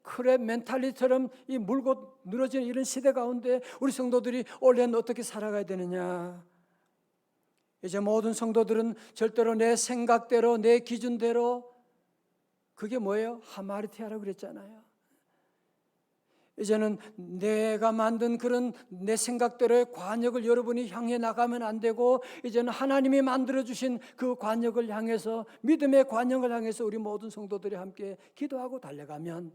E: 크랩 멘탈리처럼 이 물고 늘어지는 이런 시대 가운데 우리 성도들이 올해는 어떻게 살아가야 되느냐. 이제 모든 성도들은 절대로 내 생각대로 내 기준대로 그게 뭐예요? 하마르티아라고 그랬잖아요. 이제는 내가 만든 그런 내 생각대로의 관역을 여러분이 향해 나가면 안 되고 이제는 하나님이 만들어주신 그 관역을 향해서 믿음의 관역을 향해서 우리 모든 성도들이 함께 기도하고 달려가면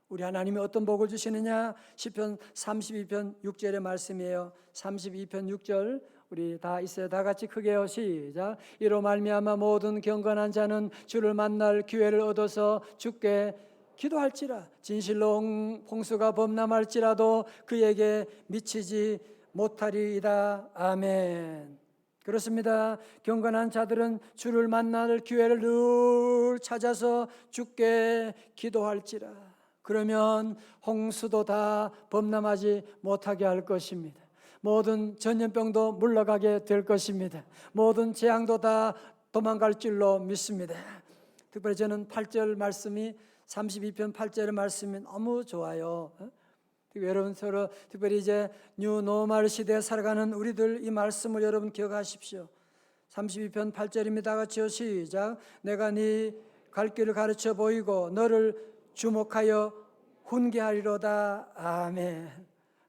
E: 우리 하나님이 어떤 복을 주시느냐. 시편 32편 6절의 말씀이에요. 32편 6절 우리 다 있어요. 다 같이 크게요. 시작. 이로 말미암아 모든 경건한 자는 주를 만날 기회를 얻어서 주께 기도할지라. 진실로 홍수가 범람할지라도 그에게 미치지 못하리이다. 아멘. 그렇습니다. 경건한 자들은 주를 만날 기회를 늘 찾아서 주께 기도할지라. 그러면 홍수도 다 범람하지 못하게 할 것입니다. 모든 전염병도 물러가게 될 것입니다. 모든 재앙도 다 도망갈 줄로 믿습니다. 특별히 저는 8절 말씀이 32편 8절의 말씀이 너무 좋아요. 여러분 서로 특별히 이제 뉴노멀 시대에 살아가는 우리들 이 말씀을 여러분 기억하십시오. 32편 8절입니다. 다 같이요. 시작. 내가 네 갈 길을 가르쳐 보이고 너를 주목하여 훈계하리로다. 아멘.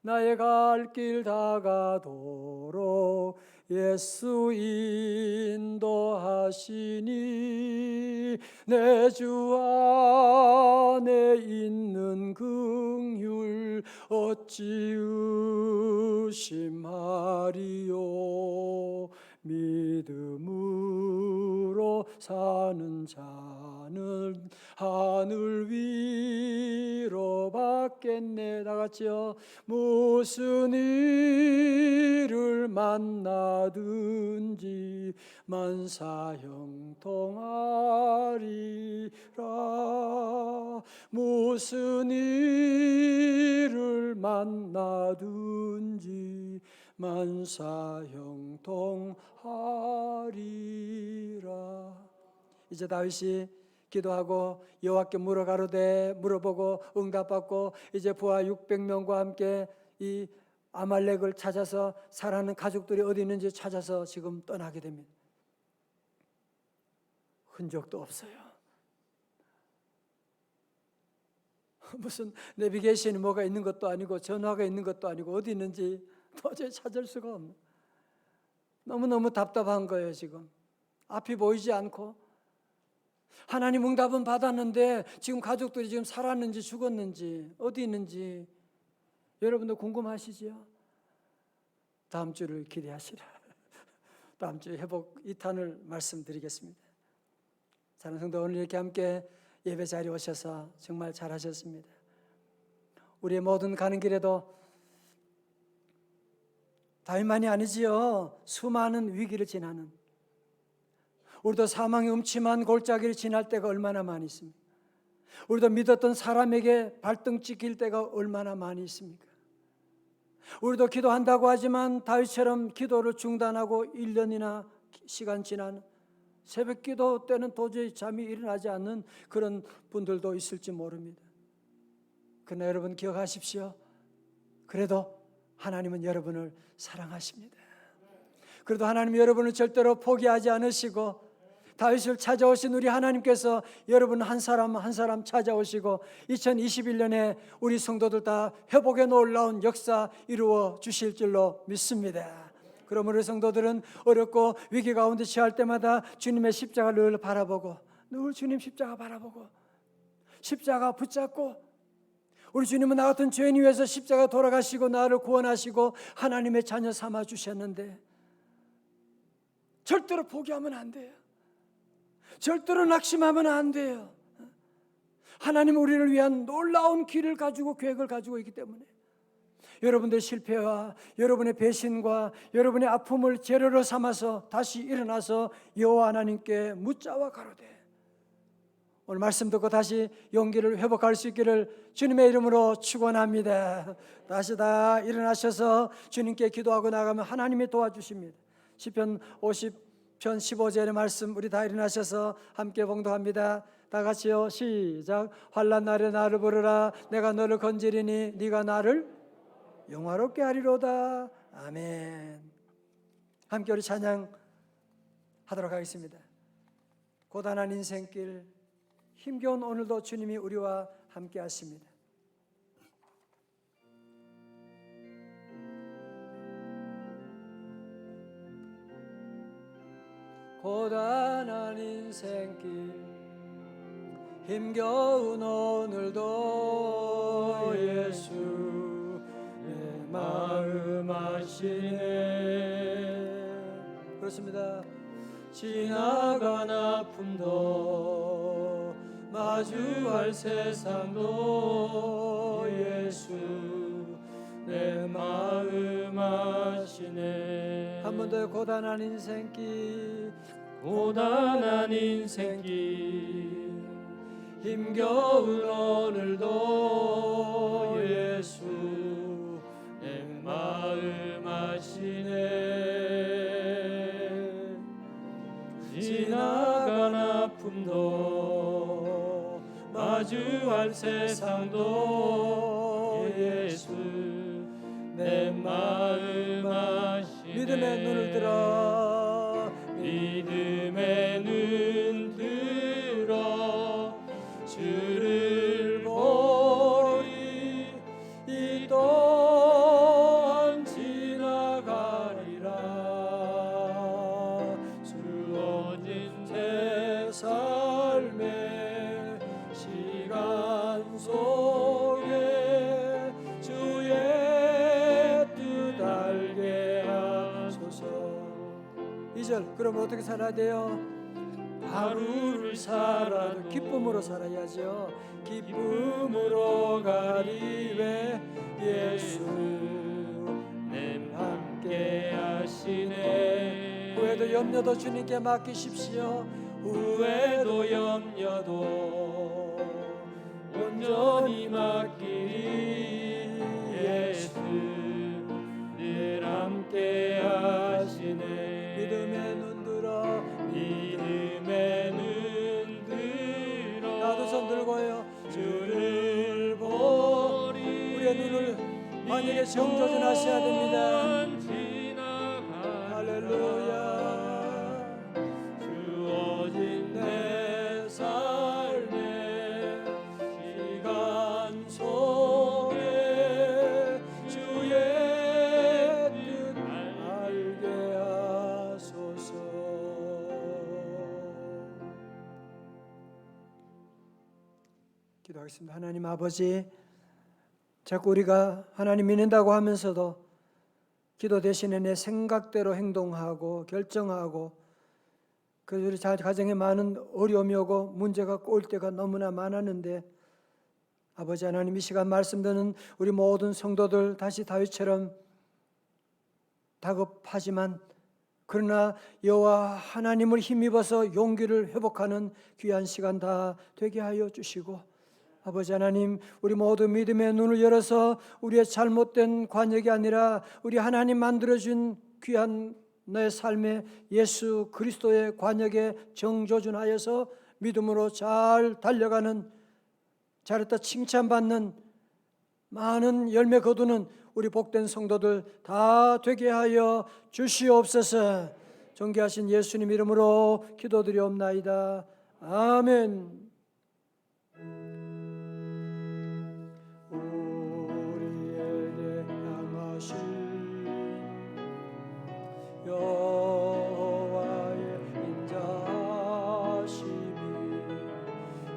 E: 나의 갈 길 다가도록 예수 인도하시니 내 주 안에 있는 긍휼 어찌 의심하리요. 믿음으로 사는 자는 하늘 위로 받겠네. 다 같이요. 무슨 일을 만나든지 만사형통하리라. 무슨 일을 만나든지 만사형통하리라. 이제 다윗이 기도하고 여호와께 물어보고 응답받고 이제 부하 600명과 함께 이 아말렉을 찾아서 살아가는 가족들이 어디 있는지 찾아서 지금 떠나게 됩니다. 흔적도 없어요. 무슨 내비게이션이 뭐가 있는 것도 아니고 전화가 있는 것도 아니고 어디 있는지 도저히 찾을 수가 없는, 너무너무 답답한 거예요. 지금 앞이 보이지 않고 하나님 응답은 받았는데 지금 가족들이 지금 살았는지 죽었는지 어디 있는지 여러분도 궁금하시죠? 다음 주를 기대하시라. 다음 주에 회복 2탄을 말씀드리겠습니다. 사랑하는 성도, 오늘 이렇게 함께 예배 자리에 오셔서 정말 잘하셨습니다. 우리의 모든 가는 길에도 다윗만이 아니지요. 수많은 위기를 지나는, 우리도 사망의 음침한 골짜기를 지날 때가 얼마나 많이 있습니까? 우리도 믿었던 사람에게 발등 찍힐 때가 얼마나 많이 있습니까? 우리도 기도한다고 하지만 다윗처럼 기도를 중단하고 1년이나 시간 지난 새벽 기도 때는 도저히 잠이 일어나지 않는 그런 분들도 있을지 모릅니다. 그러나 여러분 기억하십시오. 그래도 하나님은 여러분을 사랑하십니다. 그래도 하나님은 여러분을 절대로 포기하지 않으시고 다윗을 찾아오신 우리 하나님께서 여러분 한 사람 한 사람 찾아오시고 2021년에 우리 성도들 다 회복의 놀라운 역사 이루어 주실 줄로 믿습니다. 그러므로 성도들은 어렵고 위기 가운데 처할 때마다 주님의 십자가를 늘 바라보고, 늘 주님 십자가 바라보고 십자가 붙잡고, 우리 주님은 나 같은 죄인 위해서 십자가 돌아가시고 나를 구원하시고 하나님의 자녀 삼아 주셨는데 절대로 포기하면 안 돼요. 절대로 낙심하면 안 돼요. 하나님은 우리를 위한 놀라운 길을 가지고 계획을 가지고 있기 때문에 여러분들의 실패와 여러분의 배신과 여러분의 아픔을 재료로 삼아서 다시 일어나서 여호와 하나님께 묻자와 가로되, 오늘 말씀 듣고 다시 용기를 회복할 수 있기를 주님의 이름으로 축원합니다. 다시 다 일어나셔서 주님께 기도하고 나가면 하나님이 도와주십니다. 시편 50편 15절의 말씀 우리 다 일어나셔서 함께 봉독합니다. 다 같이요. 시작. 환난 날에 나를 부르라. 내가 너를 건지리니 네가 나를 영화롭게 하리로다. 아멘. 함께 우리 찬양하도록 하겠습니다. 고단한 인생길, 힘겨운 오늘도 주님이 우리와 함께 하십니다. 고단한 인생길, 힘겨운 오늘도 예수 내 마음 아시네. 그렇습니다. 지나간 아픔도 마주할 세상도 예수 내 마음 아시네. 한 번 더. 고단한 인생길, 고단한 인생길, 힘겨운 오늘도 예수 내 마음 아시네. 지나간 아픔도 마주할 세상도 예수 내 마음 아시네. 믿음의 눈을 들어, 믿음의 눈 들어 주를 보리. 이 또한 지나가리라. 주어진 새 삶의 시간 속에 주의 뜻 알게 하소서. 2절. 그럼 어떻게 살아야 돼요? 하루를 살아도 기쁨으로 살아야죠. 기쁨으로 가리되 예수님 함께 하시네. 후회도 염려도 주님께 맡기십시오. 후회도 염려도 온전히 맡기리 예수 늘 함께 하시네. 믿음의 눈 들어 믿음의 눈 들어 나도 손 들고요. 주를 보리 우리의 눈을 만약에 정조준하셔야 됩니다. 할렐루야. 주어진 내 삶의 시간 속에 주의 뜻 알게 하소서. 기도하겠습니다. 하나님 아버지, 자꾸 우리가 하나님 믿는다고 하면서도 기도 대신에 내 생각대로 행동하고 결정하고 그 우리 가정에 많은 어려움이 오고 문제가 올 때가 너무나 많았는데 아버지 하나님 이 시간 말씀 듣는 우리 모든 성도들 다시 다윗처럼 다급하지만 그러나 여호와 하나님을 힘입어서 용기를 회복하는 귀한 시간 다 되게 하여 주시고 아버지 하나님 우리 모두 믿음의 눈을 열어서 우리의 잘못된 관역이 아니라 우리 하나님 만들어준 귀한 내 삶에 예수 그리스도의 관역에 정조준하여서 믿음으로 잘 달려가는 잘했다 칭찬받는 많은 열매 거두는 우리 복된 성도들 다 되게 하여 주시옵소서. 존귀하신 예수님 이름으로 기도드리옵나이다. 아멘. 우리에게 향하신 여호와의 인자심이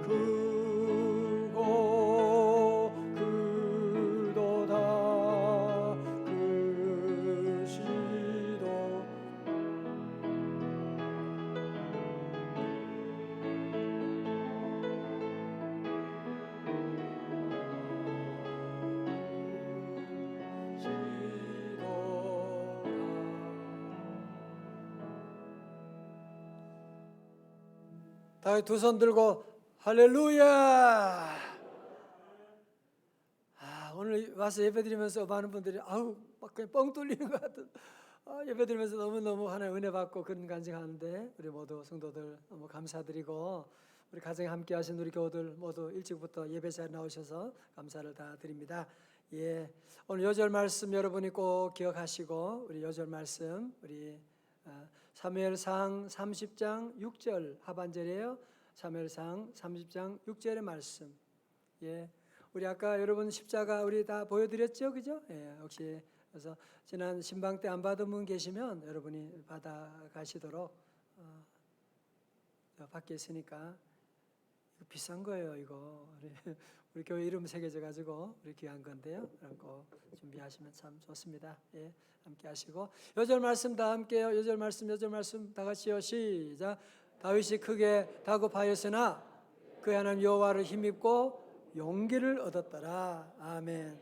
E: 크고 크도다 크시도 다 두 손 들고 할렐루야. 오늘 와서 예배드리면서 많은 분들이 아우 막 그냥 뻥 뚫리는 것 같은 예배드리면서 너무너무 하나님 은혜 받고 그런 간증하는데 우리 모두 성도들 너무 감사드리고 우리 가정에 함께 하신 우리 교우들 모두 일찍부터 예배 자리에 나오셔서 감사를 다 드립니다. 예, 오늘 요절 말씀 여러분이 꼭 기억하시고 우리 요절 말씀 우리 사무엘상 30장 6절 하반절이에요. 사무엘상 30장 6절의 말씀. 예, 우리 아까 여러분 십자가 우리 다 보여드렸죠, 그죠? 예, 혹시 그래서 지난 신방 때 안 받은 분 계시면 여러분이 받아 가시도록 밖에 있으니까 이거 비싼 거예요, 이거. 우리 교회 이름 새겨져 가지고 우리 귀한 건데요. 꼭 준비하시면 참 좋습니다. 예, 함께 하시고 요절 말씀 다 함께요. 요절 말씀 다 같이요. 시작. 다윗이 크게 다급하였으나 그의 하나님 여호와를 힘입고 용기를 얻었더라. 아멘.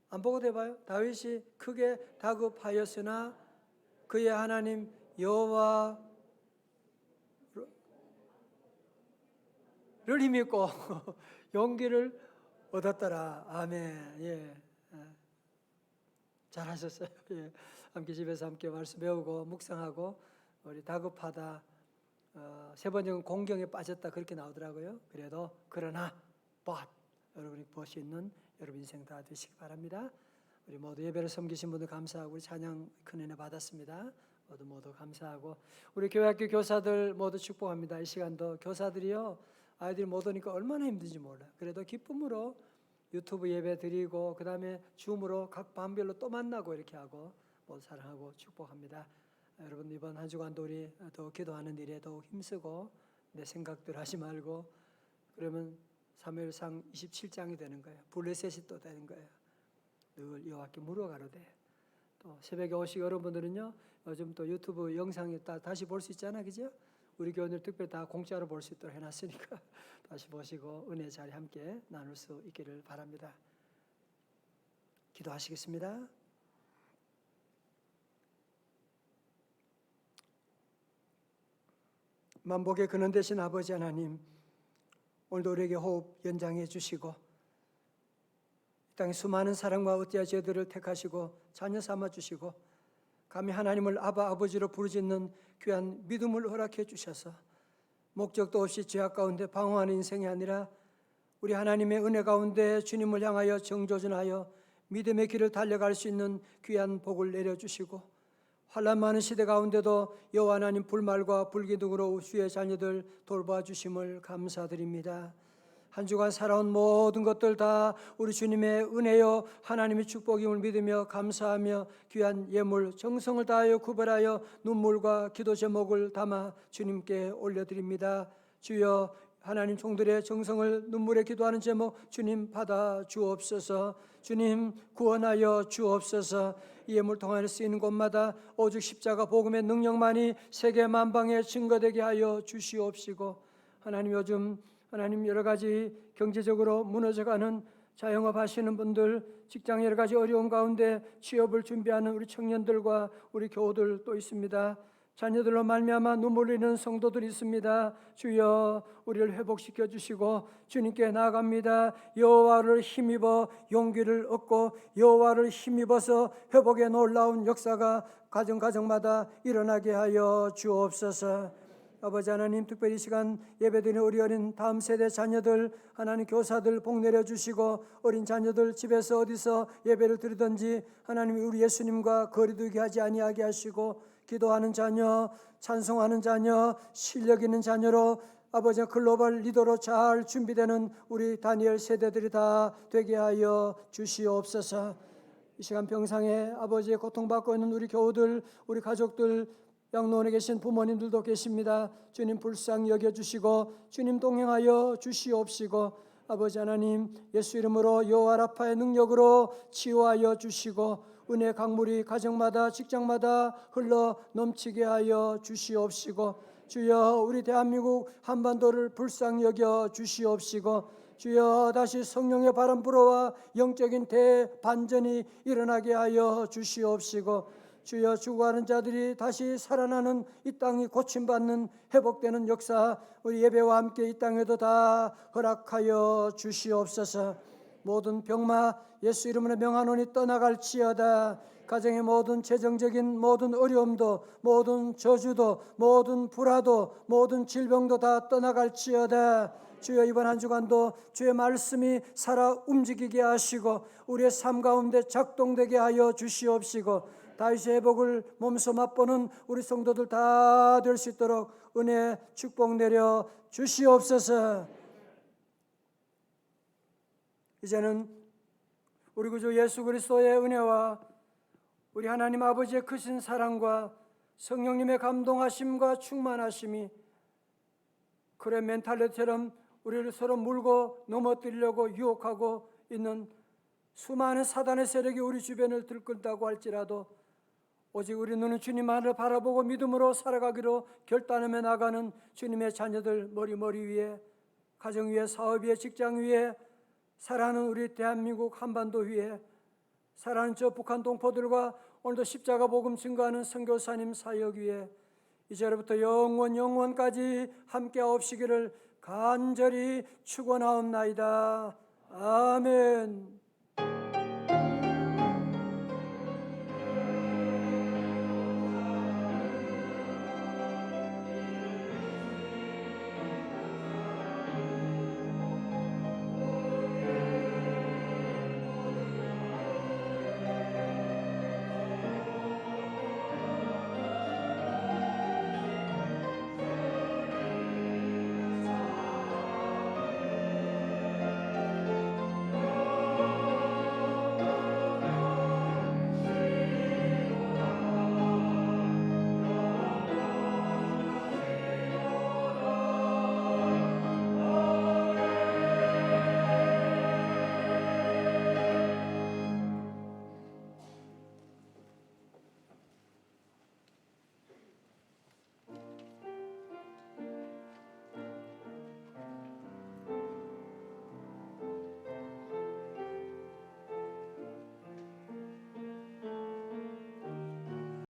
E: 안 보고 대봐요. 다윗이 크게 다급하였으나 그의 하나님 여호와를 힘입고 용기를 얻었더라. 아멘. 예. 잘하셨어요. 예. 함께 집에서 함께 말씀 배우고 묵상하고 우리 다급하다. 세 번째는 공경에 빠졌다 그렇게 나오더라고요. 그래도 그러나 but 여러분이 볼 수 있는 여러분 인생 다 되시기 바랍니다. 우리 모두 예배를 섬기신 분들 감사하고 우리 찬양 큰 은혜 받았습니다. 모두 감사하고 우리 교회학교 교사들 모두 축복합니다. 이 시간도 교사들이요 아이들이 못 오니까 얼마나 힘든지 몰라요. 그래도 기쁨으로 유튜브 예배 드리고 그 다음에 줌으로 각 반별로 또 만나고 이렇게 하고 모두 사랑하고 축복합니다. 여러분 이번 한 주간도 우리 더 기도하는 일에 더욱 힘쓰고 내 생각들 하지 말고 그러면 사무엘상 27장이 되는 거예요. 블레셋이 또 되는 거예요. 늘 여호와께 물어가로되 또 새벽에 오시고 여러분들은요 요즘 또 유튜브 영상에 다시 볼 수 있잖아, 그죠? 우리 교원들 특별히 다 공짜로 볼 수 있도록 해놨으니까 다시 보시고 은혜 자리 함께 나눌 수 있기를 바랍니다. 기도하시겠습니다. 만복의 근원 되신 아버지 하나님, 오늘도 우리에게 호흡 연장해 주시고 이 땅의 수많은 사랑과 어찌하 저희들을 택하시고 자녀 삼아 주시고 감히 하나님을 아바 아버지로 부르짖는 귀한 믿음을 허락해 주셔서 목적도 없이 죄악 가운데 방황하는 인생이 아니라 우리 하나님의 은혜 가운데 주님을 향하여 정조준하여 믿음의 길을 달려갈 수 있는 귀한 복을 내려주시고 환난 많은 시대 가운데도 여호와 하나님 불말과 불기둥으로 주의 자녀들 돌봐주심을 감사드립니다. 한 주간 살아온 모든 것들 다 우리 주님의 은혜요 하나님의 축복임을 믿으며 감사하며 귀한 예물 정성을 다하여 구별하여 눈물과 기도 제목을 담아 주님께 올려드립니다. 주여 하나님 종들의 정성을 눈물에 기도하는 제목 주님 받아 주옵소서. 주님 구원하여 주옵소서. 이 예물 통하여 쓰이는 곳마다 오직 십자가 복음의 능력만이 세계 만방에 증거되게 하여 주시옵시고 하나님 요즘 하나님 여러 가지 경제적으로 무너져가는 자영업 하시는 분들 직장 여러 가지 어려운 가운데 취업을 준비하는 우리 청년들과 우리 교우들 또 있습니다. 자녀들로 말미암아 눈물 흘리는 성도들이 있습니다. 주여 우리를 회복시켜 주시고 주님께 나아갑니다. 여호와를 힘입어 용기를 얻고 여호와를 힘입어서 회복의 놀라운 역사가 가정마다 일어나게 하여 주옵소서. 아버지 하나님 특별히 이 시간 예배드리는 우리 어린 다음 세대 자녀들 하나님 교사들 복 내려주시고 어린 자녀들 집에서 어디서 예배를 드리든지 하나님 우리 예수님과 거리두기 하지 아니하게 하시고 기도하는 자녀 찬송하는 자녀 실력 있는 자녀로 아버지 글로벌 리더로 잘 준비되는 우리 다니엘 세대들이 다 되게 하여 주시옵소서. 이 시간 병상에 아버지의 고통받고 있는 우리 교우들 우리 가족들 양로원에 계신 부모님들도 계십니다. 주님 불쌍히 여겨주시고 주님 동행하여 주시옵시고 아버지 하나님 예수 이름으로 여호와 라파의 능력으로 치유하여 주시고 은혜 강물이 가정마다 직장마다 흘러 넘치게 하여 주시옵시고 주여 우리 대한민국 한반도를 불쌍히 여겨 주시옵시고 주여 다시 성령의 바람 불어와 영적인 대반전이 일어나게 하여 주시옵시고 주여 죽어가는 자들이 다시 살아나는 이 땅이 고침받는 회복되는 역사 우리 예배와 함께 이 땅에도 다 허락하여 주시옵소서. 모든 병마 예수 이름으로 명하노니 떠나갈지어다. 가정의 모든 재정적인 모든 어려움도 모든 저주도 모든 불화도 모든 질병도 다 떠나갈지어다. 주여 이번 한 주간도 주의 말씀이 살아 움직이게 하시고 우리의 삶 가운데 작동되게 하여 주시옵시고 다윗의 회복을 몸소 맛보는 우리 성도들 다 될 수 있도록 은혜 축복 내려 주시옵소서. 이제는 우리 구주 예수 그리스도의 은혜와 우리 하나님 아버지의 크신 사랑과 성령님의 감동하심과 충만하심이 그래 멘탈레처럼 우리를 서로 물고 넘어뜨리려고 유혹하고 있는 수많은 사단의 세력이 우리 주변을 들끓다고 할지라도 오직 우리 눈은 주님만을 바라보고 믿음으로 살아가기로 결단하며 나가는 주님의 자녀들 머리 위에 가정 위에 사업 위에 직장 위에 살아가는 우리 대한민국 한반도 위에 살아가는 저 북한 동포들과 오늘도 십자가 복음 증거하는 선교사님 사역 위에 이제로부터 영원까지 함께하옵시기를 간절히 축원하옵나이다. 아멘.